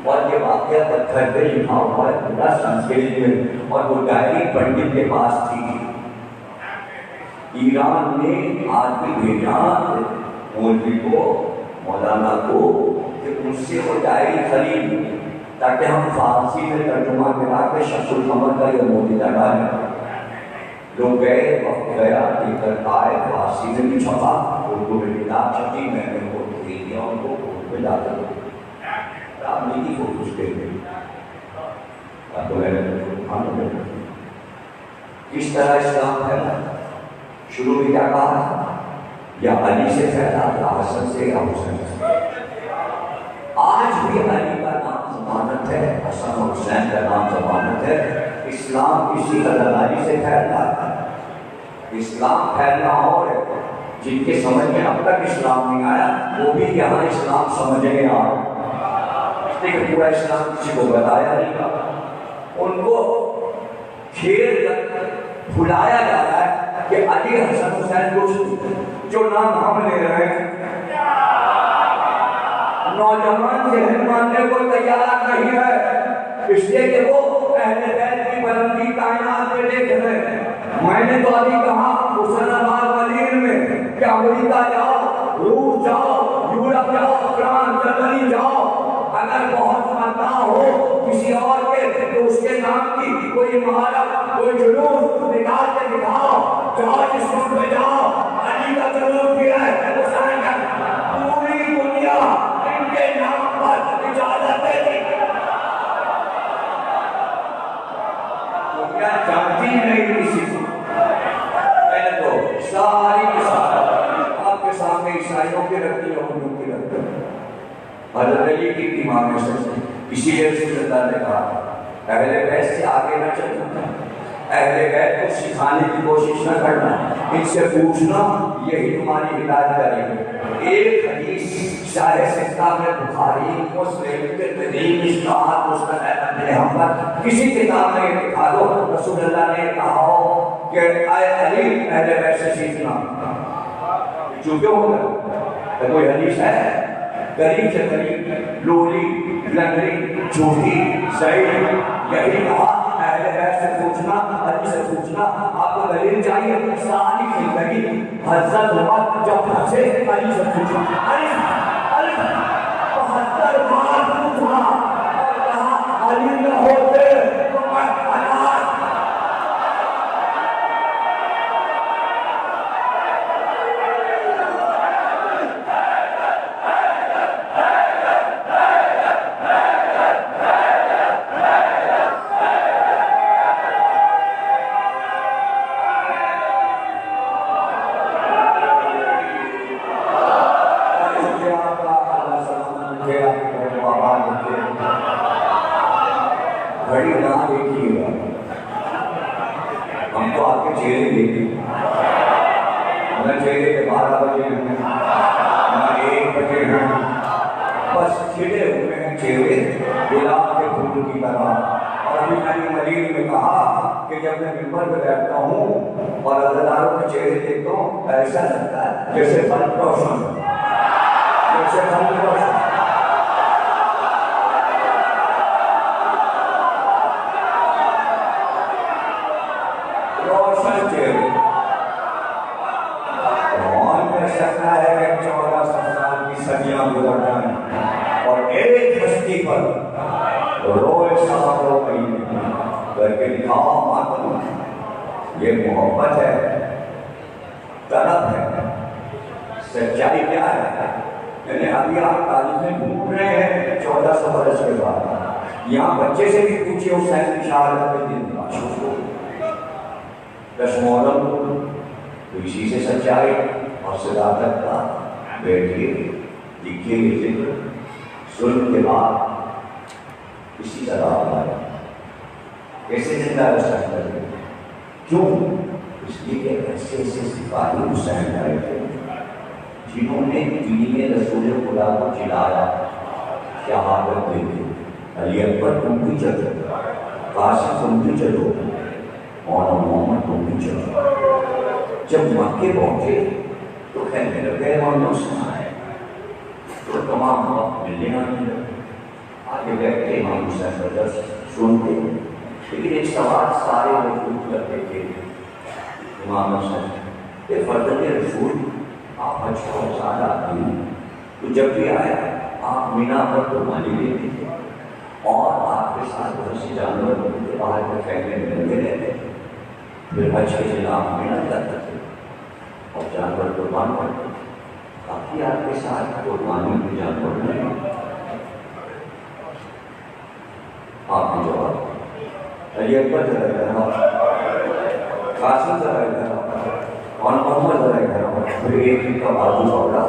اور یہ واقعہ پتھر پہ لکھا ہوا ہے پورا سنسکرت میں, اور وہ ڈائری پنڈت کے پاس تھی. ایران نے آدمی بھیجا مولوی کو, مولانا کو, کہ ان سے وہ ڈائری خرید تاکہ ہم فارسی میں ترجمہ کرا کے شمس القمر کا یہ موجودہ ڈالیں. لوگ گئے, وقت گیا, لے کر آئے, فارسی میں بھی چھپا, اردو میں کتاب چھپی. میں نے ان کو دے دیا, ان کو اردو میں لا کر راجنیتی کو کچھ دے دی. تو میں نے کس طرح اسلام پھیلا. شروع میں کیا کہا تھا, یا علی سے پھیلا, یا حسن سے, یا حسین سے. آج بھی علی کا نام ضمانت ہے, حسن اور حسین کا نام ضمانت ہے. اسلام اسی علی سے پھیلتا ہے. اسلام پھیلنا اور جن کے سمجھ میں اب تک اسلام نہیں آیا وہ بھی یہاں اسلام سمجھنے آ رہے. لیکن پورا اسلام کسی کو بتایا نہیں تھا. ان کو کھیل بھلایا جا رہا ہے کہ علی حسن حسین کچھ جو نام ہم لے رہے ہیں. نوجوان ذہن ماننے کو تیار نہیں ہے, اس لیے کہ وہ اہل بیت کی بلندی کائنات میں دیکھ رہے ہیں. میں نے تو ابھی کہا حسین آباد وزیر میں کہ امریکہ جاؤ, روس جاؤ, یورپ جاؤ, فرانس, جرمنی جاؤ, اگر بہت متا ہو کسی اور کے تو اس کے نام کی کوئی عمارت, کوئی جلوس نکال کے دکھاؤ. جاؤ جس ملک میں جاؤ, علی کا جلوس بھی ہے, حسین کا. پوری دنیا ان کے نام پر اجازت دے دی. دنیا جانتی نہیں کسی کو. میں نے تو ساری مثال آپ کے سامنے عیسائیوں کی رکھتی ہے, ہندوؤں کی رکھتی ہے. حضرت علی کی ایمان میں سچ. اسی لیے رسول اللہ نے کہا اہل بیت سے آگے نہ چلنا, اہل بیت کو سکھانے کی کوشش نہ کرنا, ان سے پوچھنا, یہی تمہاری ہدایت کرے گی. ایک حدیث شاہ ستہ میں بخاری, مسلم, ترمذی, مشکوٰۃ, مستند ابن حنبل, کسی کتاب میں یہ دکھا دو رسول اللہ نے کہا ہو کہ اے علی اہل بیت سے سیکھنا. چونکہ ہوگا کوئی حدیث ہے غریب سے غریب, لولی, لنگڑی, جھوٹی, صحیح, یہی کہا اہل بیت سے پوچھنا, علی سے پوچھنا. آپ کو دلیل چاہیے, ساری زندگی حضرت عمر جب پھنسے علی سے پوچھا, علی 72 بار پوچھا اور کہا علی نہ ہوتے تو میں ہلاک. گھڑی نہ دیکھیے گا, ہم تو آپ کے چہرے دیکھیں, نہ چہرے کے 12 بجے ہیں, نہ 1 بجے ہیں, بس کھلے ہوئے ہیں چہرے گلاب کے پھول کی طرح. اور ابھی میں نے مدیر میں کہا کہ جب میں ممبر پہ بیٹھتا ہوں اور عزاداروں کے چہرے دیکھتا ہوں, ایسا لگتا ہے جیسے بلب روشن, جیسے بلب روشن. کون کر سکتا ہے ہے 1400 سال کی صدیاں گزر جائیں اور ایک بستی پر روز سالوں مہینے کر کے دکھاؤ ماتم، یہ محبت ہے، طلب ہے، سچائی کیا ہے؟ یعنی ابھی آپ تاریخیں ڈھونڈ رہے ہیں 1400 برس کے بعد، یہاں بچے سے بھی پوچھے حسین کی شہادت کے دن مخصوص ہو دس محرم کو، تو اسی سے سچائی اور صداقت کا بیٹھیے لکھیے یہ ذکر ظلم کے بعد اسی طرح آیا کیسے زندہ رہ سکتا ہے؟ کیوں؟ اس لیے کہ ایسے ایسے سپاہی حسین آئے تھے جنہوں نے دین رسول خدا کو جلایا، شہادت دے دی، علی اکبر تم بھی چلو، قاسم تم بھی چلو، مولانا محمد تم بھی چلو۔ جب مکے پہنچے تو کہنے لگے مولانا سنائے تو تمام وقت ملنے آنے لگے، آگے بیٹھتے امام حسین کا درس سنتے، لیکن ایک سوال سارے لوگ پوچھ کرتے تھے امام حسین کہ فرزند رسول آپ 6 سال آتی ہیں تو جب بھی آئے آپ مینا پر قربانی لیتے تھے اور آپ کے ساتھ بہت سے جانور ہوتے تھے، باہر کے پھیلنے میں لگے رہتے تھے، پھر حج کے دن آپ مینا کرتے تھے اور جانور قربان کرتے تھے، کافی آپ کے ساتھ قربانی کے جانور نہیں۔ آپ نے جواب علی اکبر ذرا ادھر، قاسم ذرا ادھر اور محمد ذرا ادھر، پھر ایک کا بازو پکڑا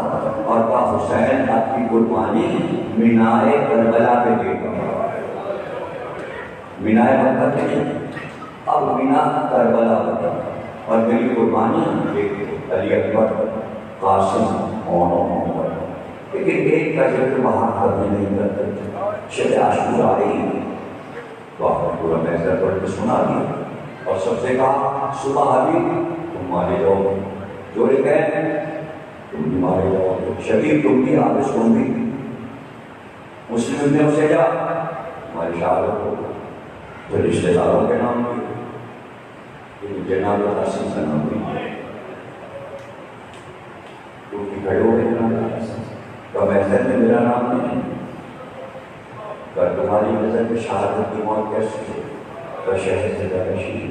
اور کہا حسین آپ کی قربانی مینائے کربلا پہ دے گا، مینائے مکہ پہ نہیں، اب مینا کربلا پہ، اور میری قربانی علی اکبر، قاسم اور محمد۔ لیکن ایک کا ذکر وہاں کرنے نہیں کرتے، شب عاشورا آئی تو آپ نے پورا محضر پڑھ کے سنا دیا اور سب سے کہا صبح ابھی تم مارے جاؤ، جوڑے گئے تم بھی مارے جاؤ، شبیر تم بھی آبس تم بھی، مسلم نے اسے جا ہماری شہادت ہو، جو رشتے داروں کے نام بھی جناب قاسم کا نام بھی کیونکہ کھڑے ہو گئے جناب قاسم کا محضر میں میرا نام نہیں، پر تمہاری نظر میں شہادت کی موت کیسے ہے؟ پر شہر سے درشی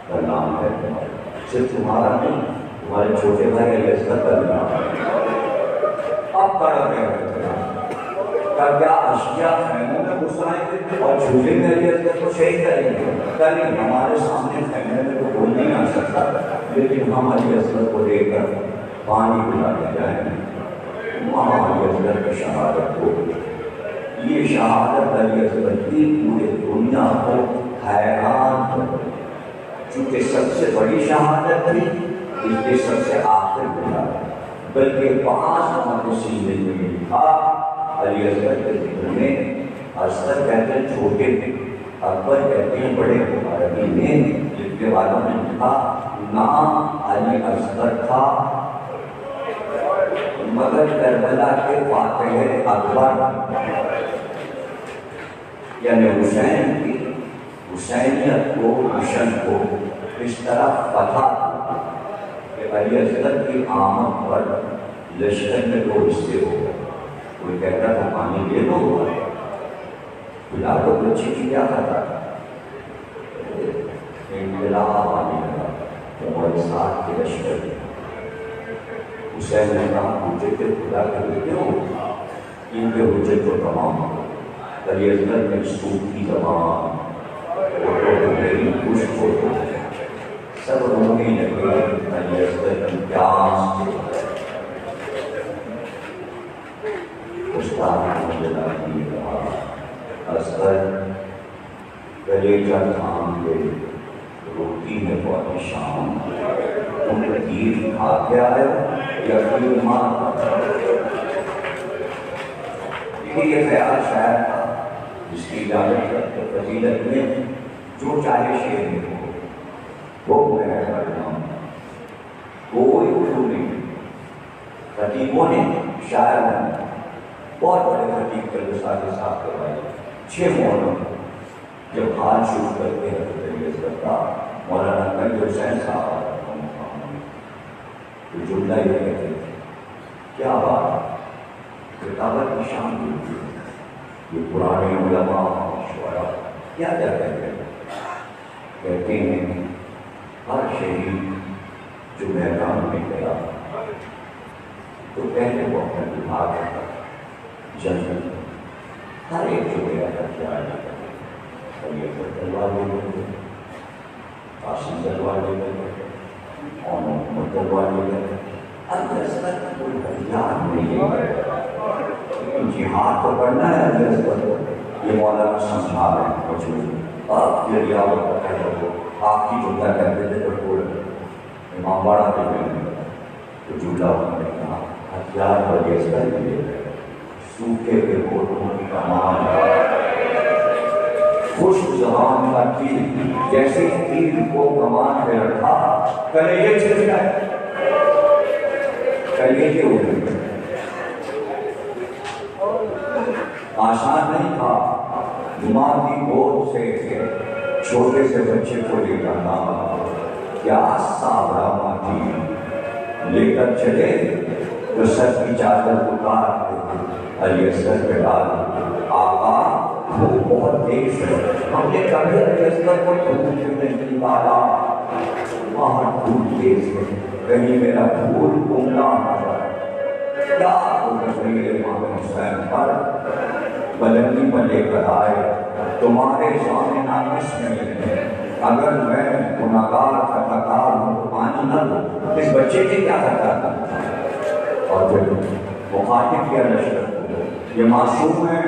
کا نام ہے تمہارا، صرف تمہارا نہیں، تمہارے چھوٹے بھائی علی اصغر کا نام ہے۔ اب تڑپ رہے کیا کیا اشیاء خیموں میں گھسائیں گے اور جھولے میں علی اصغر کو شہید کریں گے؟ کل ہمارے سامنے خیمے میں تو کوئی نہیں آ سکتا، لیکن ہم علی اصغر کو لے کر پانی پلا کے جائیں گے، وہاں علی اصغر کی شہادت ہو۔ یہ شہادت علی اصغر کی پورے دنیا کو حیران کر دی، چونکہ سب سے بڑی شہادت تھی اس کے سب سے آخر ملا، بلکہ 5 نمبر سینے میں لکھا علی اصغر کے ذکر میں، اصغر کہتے ہیں چھوٹے تھے، اکبر کہتے ہیں بڑے، عربی میں لکھنے والوں نے لکھا نام علی اصغر تھا مگر کربلا کے فاتح اکبر، یعنی حسین کی حسینیت کو، مشن کو اس طرح فتح کہ علی اصغر کی آمد پر لشکر میں 2 حصے ہو گئے، کوئی کہتا تھا پانی دے دو، بلا دو، بچے کی کیا کرتا تھا، انقلاب آنے لگا اور ساتھ کے لشکر میں حسین نے کہا پوچھے کہ خدا کے لیے کیوں ان کے حجت کو تمام علی اصغر میں سود کی زبان میری خوش ہو سب رونے لگے علی اصغر کی پیاس استاد مجھے کہا اصغر کلیجہ تھام کے روٹی میں بہت شام تم تیر کھا کے آئے یا پھر مار، یہ خیال شاید تھا جس کی اجازت فضیلت میں جو چاہے شعر میں ہو وہ میں کرنا ہوں، کوئی اردو نہیں۔ خطیبوں نے شاعروں نے بہت بڑے خطیب کے ساتھ ساتھ کروائے، 6 محرم جب حال شروع کرتے ہیں علی اصغر کا، مولانا کنج حسین صاحب تو جملہ یہ کہتے تھے کیا بات کتابت کی شان ہوتی ہے. یہ پرانے علماء شعراء کیا کہتے ہیں؟ کہتے ہیں ہر شہید جو میدان میں گیا تو پہلے وہ اپنا دماغ جنگ ہر ایک جو گیا تھا کیا اور یہ تلوار لے گئے قاسم تلوار لے گئے اور محمد تلوار لے گئے. اب کوئی ہتھیار نہیں ہے، جہاد تو کرنا ہے. یہ مولانا سمجھا رہے ہیں کچھ آپ کے ریاضت کا ہے آپ کی جملہ کرتے تھے تو بول امام باڑہ کے میں تو جملہ انہوں نے کہا ہتھیار پر گیس کر دیے سوکھے کے کوٹوں کی کمان خوش زبان کا تیر جیسے تیر کو کمان پہ رکھا کلیجے چھڑ گئے کلیجے اڑ گئے. آسان نہیں تھا ماں کی گود سے چھوٹے سے بچے کو لے کر نام کیا صابرہ ماں کی لے کر چلے تو سر کی چادر اتار علی اصغر پہ ڈال آقا وہ بہت تیز ہے ہم نے کبھی علی اصغر کو دھوپ میں نہیں ڈالا وہاں دھوپ تیز ہے کہیں میرا پھول گمنا ہوا کیا امام حسین پر بلندی پر لے کر آئے تمہارے سامنے ناقص نہیں. اگر میں گناہگار خطاکار ہوں تو پانی نہ دوں اس بچے کے کیا کرتا تھا. اور پھر مخاطب کیا لشکر کو یہ معصوم ہیں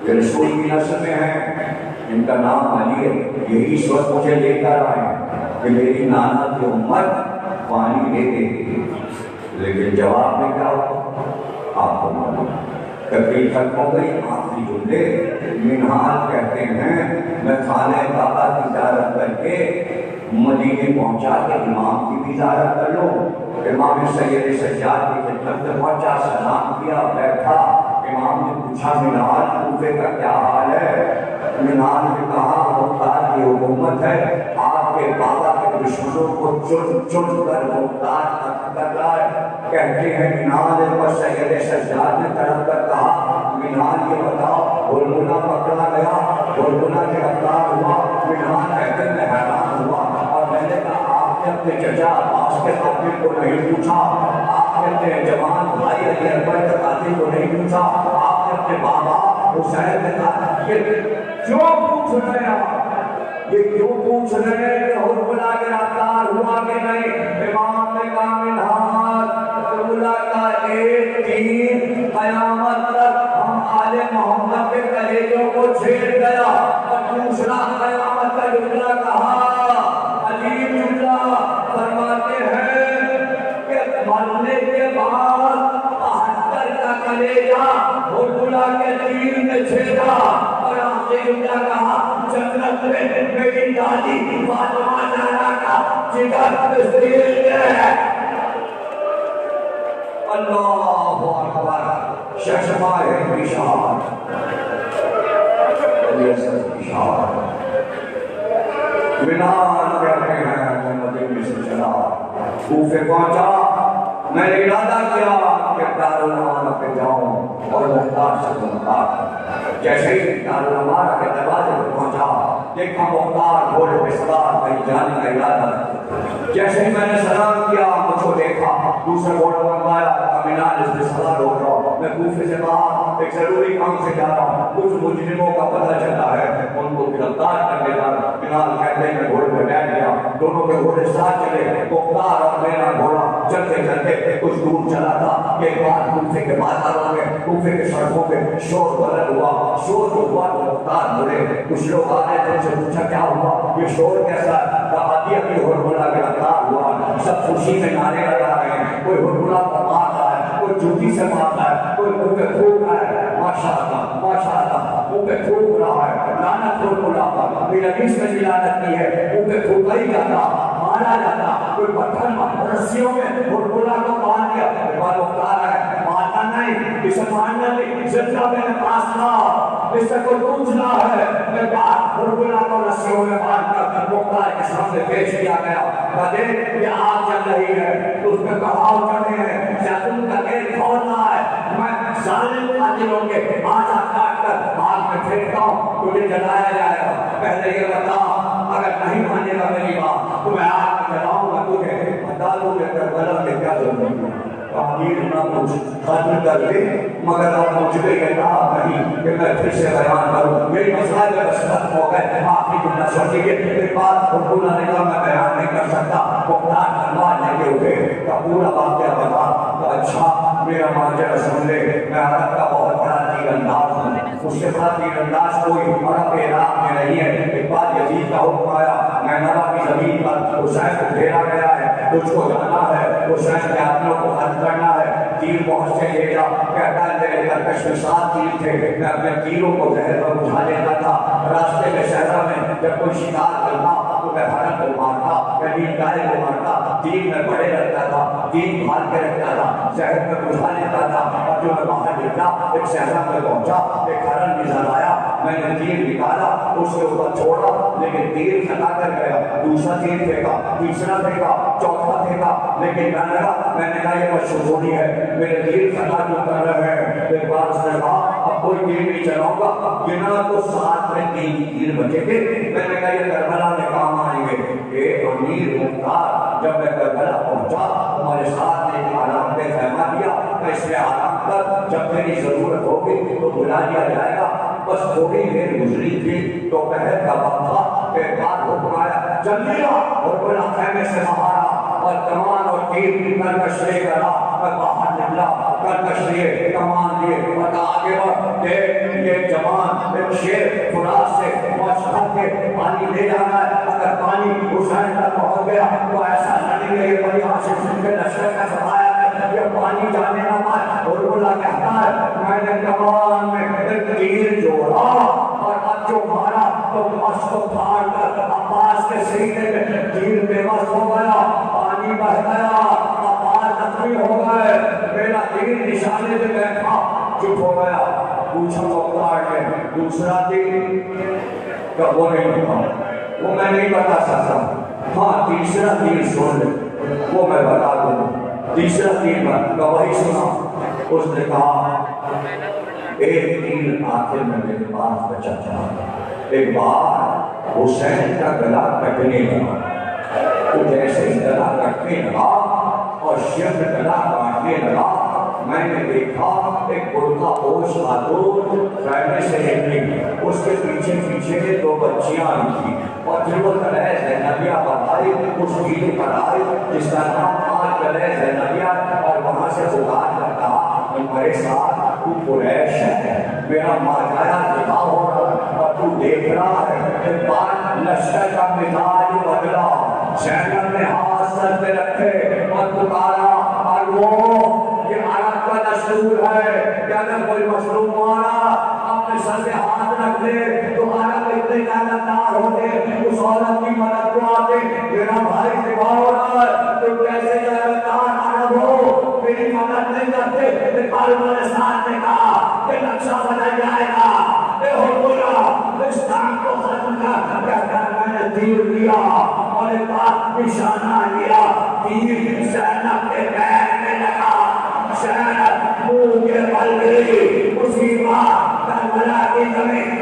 یہ رسول کی نسل میں ہیں ان کا نام علی ہے یہی اس وقت مجھے لے کر آئے کہ میری نانا کی امت پانی دے دے. لیکن جواب میں کیا ہوا آپ کو معلوم تقریر ختم ہو گئی. آخری جملے منہال کہتے ہیں میں خانہ کعبہ کی زیارت کر کے مدینے پہنچا کے امام کی بھی زیارت کر لوں. امام سید سجاد کی خدمت میں پہنچا سلام کیا بیٹھا. امام نے پوچھا منہال کوفے کا کیا حال ہے؟ منہال نے کہا مختار کی حکومت ہے آپ کے بابا کے دشمنوں کو چن چن کر مختار ختم کر رہا ہے. کہتے ہیں منہال پر سید سجاد نے طرف کر کہا منہال یہ بتاؤ ہرمنا پکڑا گیا ہرمنا گرفتار ہوا. منہال کہتے میں حیران ہوا اور میں نے کہا آپ نے اپنے چچا عباس کے قاتل کو نہیں پوچھا آپ نے اپنے جوان بھائی علی اکبر کے قاتل کو نہیں پوچھا آپ نے اپنے بابا حسین کے قاتل یہ کیوں پوچھ رہے ہیں یہ کیوں پوچھ رہے ہیں کہ ہرمنا گرفتار ہوا کہ نہیں. امام نے کہا منہال ہرمنا کا ایک تیر قیامت تک ہم آل محمد کے کلیجوں کو چھیڑ گیا اور دوسرا قیامت کا جملہ کہا عجیب جملہ فرماتے ہیں کہ مرنے کے بعد 72 کا کلیجہ ہرمنا کے تیر نے چھیڑا اور آخری جملہ کہا جنت میں میری دادی فاطمہ زہرا کا جگر تسلیم ہے. اللہ اکبر ششمائے اشار علی اصغر کی شار منال کہتے ہیں میں مدینے سے چلا کوفے پہنچا. میں نے ارادہ کیا کہ دارالعمارہ پہ جاؤں اور مختار سے ملاقات. جیسے ہی دارالعمارہ کے دروازے پہ پہنچا دیکھا مختار گھوڑے پہ سوار کہیں جانے کا ارادہ. جیسے ہی میں نے سلام کیا مجھ کو دیکھا دوسرے گھوڑے پر مایا امینان اس پہ سوار ہو رہا ہوں. میں کوفے سے باہر ایک ضروری کام سے جا رہا ہوں. کچھ مجرموں کا پتہ چلا ہے ان کو گرفتار کرنے کا. منال کہتے ہیں میں گھوڑے پہ بیٹھ گیا دونوں کے گھوڑے ساتھ چلے. مختار اور میرا گھوڑا چلتے چلتے کچھ دور چلا تھا. ایک بار کوفے کے بازاروں میں کوفے کے سڑکوں پہ شور بلند ہوا. شور جو ہوا تو مختار بولے کچھ لوگ آ رہے تھے ان سے پوچھا کیا ہوا یہ شور کیسا ہے؟ کہا کہ ابھی ہرملا گرفتار ہوا سب خوشی میں نعرے لگا رہے ہیں. کوئی ہرملا کو مارتا ہے کوئی جوتی سے مارتا ہے کوئی منہ پہ تھوک رہا ہے. ماشاء اللہ منہ پہ تھوک رہا ہے. لعنت ہرملا پر میری حدیث میں بھی لعنت نہیں ہے. منہ پہ تھوکا ہی جاتا مارا جاتا. کوئی پتھر رسیوں میں ہرملا کو مار دیا مختار ہے مارنا نہیں اسے مارنا نہیں زندہ میں نے پاس تھا اس سے کوئی پوچھنا ہے. میں بات ہرملا کو رسیوں میں مار کر مختار کے سامنے پیش کیا گیا. کہتے یہ آگ جل رہی ہے اس میں کہاؤ چڑھے ہیں کیا تم کا کر آگ میں پھینکتا ہوں تجھے جلایا جائے گا. پہلے یہ بتا اگر نہیں مانے گا میری بات تو میں آگ میں جلاؤں گا تجھے. بتا دو کہ کربلا میں کیا ضرورت ہے. تعمیر نہ کچھ ختم کر دے مگر اب مجھ پہ یہ کہا نہیں کہ میں پھر سے بیان کروں. میری مسائل بس ختم ہو گئے. آپ کی جملہ سوچیے ایک بات حکومت نے کہا میں بیان نہیں کر سکتا. مختار تلوار لے کے اٹھے کا پورا واقعہ بتا. اچھا میرا ماجرا سن لے. میں عرب کا بہت بڑا تیر انداز ہوں. اس سے بڑا تیر انداز کوئی عرب کے عراق میں نہیں ہے. ایک بار یزید کا حکم آیا میں نبا کی زمین پر حسین کو گھیرا گیا ہے تجھ کو جانا ہے. حسین کے آدمیوں کو حد کرنا ہے. تیر بہت سے لے جا. کہتا ہے میرے کش میں 7 تیر تھے. میں اپنے تیروں کو زہر پر بجھا لیتا تھا. راستے میں صحرا میں جب کوئی شکار کرتا تو میں ہرن کو مارتا میں نیل گائے کو مارتا. تیر میں بڑے رکھتا تھا. تیر بھال کے رکھتا تھا. زہر میں بجھا لیتا تھا. اور جو میں باہر نکلا ایک صحرا میں پہنچا. ایک ہرن نظر آیا. میں نے تیر نکالا اس کے اوپر چھوڑا لیکن تیر کھٹا کر گیا. دوسرا تیر پھینکا. تیسرا پھینکا. چوتھا پھینکا. لیکن میں لگا میں نے کہا یہ مشہوری ہے میرے تیر کھٹا کیوں کر رہے ہیں. ایک بار اس نے کہا اب کوئی تیر نہیں چلاؤں گا. گنا تو 7 میں 3 تیر بچے تھے. میں نے کہا یہ کربلا میں کام آئیں گے. اے امیر مختار جب میں کربلا پہنچا ہمارے ساتھ نے آرام پہ خیمہ دیا. میں اس میں آرام کر جب میری ضرورت ہوگی تو بلا لیا جائے گا. بس تھوڑی دیر گزری تھی تو پہر کا وقت تھا. ایک بار حکم آیا جلدی آ اور بلا خیمے سے باہر آ اور کمان اور تیر کرکش لے کر آ. میں باہر نکلا. کرکش لیے کمان لیے اور آگے بڑھ دیکھ یہ جوان ایک شیر فرات سے مشکل کے پانی لے جانا ہے. اگر پانی حسین تک پہنچ گیا تو ایسا نہیں کہ یہ بڑی عاشق سن کے لشکر کا سفایا ہے یہ پانی جانے نہ پائے. اور اللہ کہتا ہے میں نے کمان میں ایک تیر جوڑا اور اب جو مارا تو مشک کو پھاڑ کر عباس کے سینے میں تیر بے بس ہو گیا. پانی بہ گیا. عباس زخمی ہو گئے. میرا تیر نشانے پہ بیٹھا چپ ہو گیا. پوچھا مختار نے دوسرا تیر کہ وہ نہیں تھا وہ میں نہیں بتا سکتا. ہاں تیسرا تیر سن لے وہ میں بتا دوں. تیسرا تیر کا وہی سنا. اس نے کہا ایک تیر آخر میں میرے پاس بچا تھا. ایک بار حسین کا گلا کٹنے لگا. وہ جیسے ہی گلا کٹنے لگا اور شیخ گلا کاٹنے لگا میں نے دیکھا ایک برقع پوش خاتون خیمے سے نکلی. اس کے پیچھے پیچھے 2 بچیاں آئی تھیں اور پھر وہ کلہ زینبیہ پر آئی. اس گیلے پر آئی جس کا نام آج کلہ زینبیہ. اور وہاں سے پکار کر کہا ہمارے ساتھ تو قریش ہے. میرا ماجایا دفاع ہو رہا اور تو دیکھ رہا ہے. ایک بار لشکر کا مزاج بدلا. زینب نے ہاتھ سر پہ رکھے اور پکارا اور وہ یہ عرب کا دستور ہے کہ اگر کوئی مظلوم مارا اپنے سر پہ ہاتھ رکھ دے تو عرب اتنے لعنتدار ہوتے اس عورت کی مدد کو آتے. میرا بھائی دفاع ہو رہا ہے تو کیسے لعنتدار عرب ہو میری مدد نہیں کرتے. افغانستان نے کہا کہ نقشہ بنا جائے گا. اے حکومت اس کام کو ختم کر. کہتا ہے میں نے تیر لیا اور ایک بات نشانہ لیا. تیر زینب کے پیر میں لگا. زینب منہ کے بل گئی. اسی بات کربلا کی زمین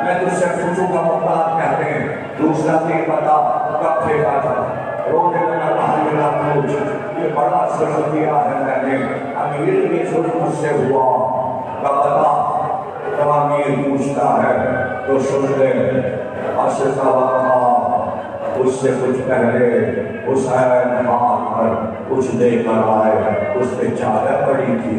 میں تجھ سے پوچھوں گا مختار کہتے ہیں دوسرا تیر بتا کب پھینکا تھا. رونے لگا کہا میرا پوچھ یہ بڑا ظلم کیا ہے میں نے. امیر کی ظلم مجھ سے ہوا کا بتا. جب امیر پوچھتا ہے تو سن لے. عصر کا وقت اس سے کچھ پہلے حسین ہاتھ پر کچھ دے کر آئے. اس پہ چادر پڑی تھی.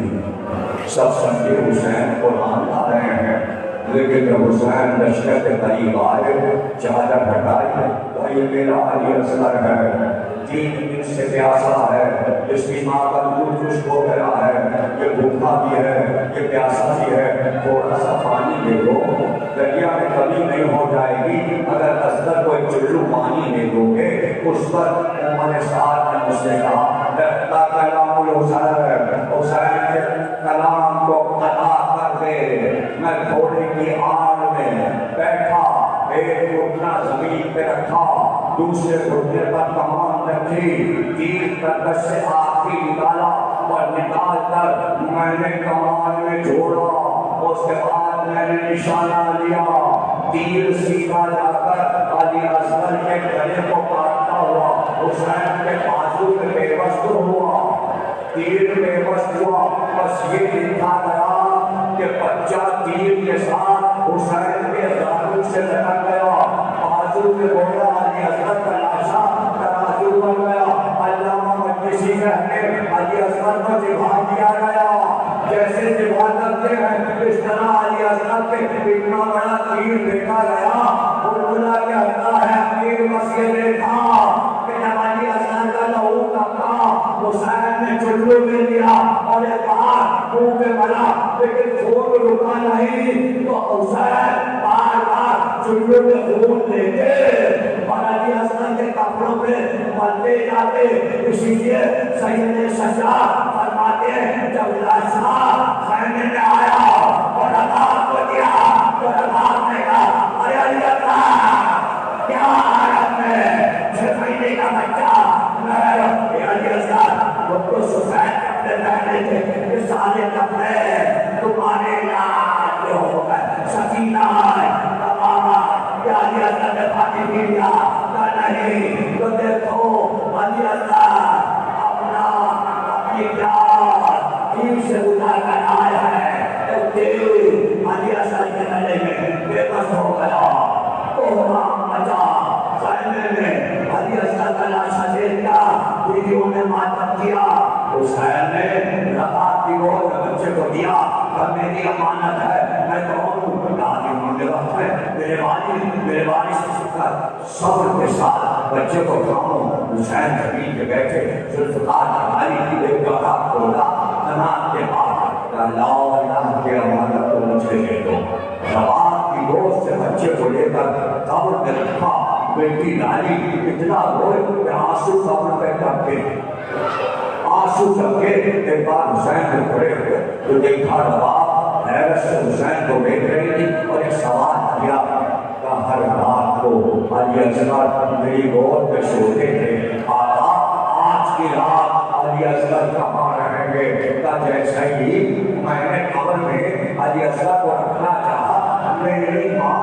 سب سمجھے حسین قرآن لا رہے ہیں لیکن جب حسین لشکر کے قریب آئے چادر ہٹائی تو یہ میرا علی اصغر ہے 3 دن سے پیاسا ہے. اس کی ماں کا دودھ خشک ہو گیا ہے. یہ بھوکا بھی ہے یہ پیاسا بھی ہے. تھوڑا سا پانی دے دو. دریا میں کبھی نہیں ہو جائے گی اگر اصغر کو ایک چلو پانی دے دو گے. اس پر عمر سعد نے مجھ سے کہا لفتا کلام الحسین حسین کے کلام کو قطع کر دے. میں گھوڑے کی آڑ میں بیٹھا ایک گھٹنا زمین پہ رکھا دوسرے گھٹنے پر کمان رکھی، تیر کرکش سے آخری نکالا اور نکال کر میں نے کمان میں جوڑا، اس کے بعد میں نے نشانہ لیا، تیر سیدھا جا کر علی اصغر کے گلے کو کاٹتا ہوا حسین کے بازو پہ پیوست ہوا، تیر پیوست ہوا، بس یہ لکھا گیا کہ بچہ تیر کے ساتھ حسین کے زانو سے لٹک گیا، بازو پہ گویا علی اصغر کا لاشا ترازو بن گیا، علامہ مجلسی کہتے علی اصغر کو جبھا دیا گیا، جیسے جبھا کرتے ہیں اس طرح علی اصغر کے اتنا بڑا تیر پھینکا گیا، بلبلا کہتا ہے امیر بس یہ دیکھا کہ جب علی اصغر کا لہو تپا حسین نے چلو میں لیا اور ایک بار منہ میں ملا لیکن خون رکا نہیں، تو حسین بار بار چلو میں خون لیتے اور علی اصغر کے کپڑوں پہ ملتے جاتے، اسی لیے سید سجاد فرماتے ہیں جب لاشا خیمے میں آیا اور عذاب کو دیا تو عذاب نے کہا ارے علی اصغر کیا حالت میں 6 مہینے کا بچہ علی اصغر وہ تو سفید کپڑے پہنے تھے، یہ سارے کپڑے تمہارے یاد میں ہو گئے، سکینہ تماما کیا علی اصغر نے پانی پی لیا؟ نہیں، تو دیکھو علی اصغر اپنی جان تیر سے اتار کر آیا ہے، تیر علی اصغر کے گلے میں بے بس ہو گیا، کوہرام مچا خیمے میں، علی اصغر کا لاشا دیکھ کیا بیویوں نے ماتم کیا، حسین نے رکعت کی وہ بچے کو دیا کہ میری امانت ہے، میں کہوں میرے وقت میں میرے والد کا صبر کے ساتھ بچے کو کھاؤں، حسین زمین پہ بیٹھے ذوالفقار ہماری کی ایک جگہ کھولا نماز کے بعد اللہ کے امانت کو مجھے دے دو، رباط کی گود سے بچے کو لے کر قبر میں رکھا، بیٹی ڈالی، اتنا روئے کہ آنسو قبر پہ ٹپکے، آنسو ٹپکے، ایک بار حسین کو کھڑے ہوئے تو دیکھا رباط حیرت سے حسین کو دیکھ رہی تھی اور ایک سوال کیا کہ ہر رات کو علی اصغر میری گود میں سوتے تھے، آقا آج کی رات علی اصغر کہاں رہیں گے؟ کہ جیسا ہی میں نے قبر میں علی اصغر کو رکھنا چاہا، میری ماں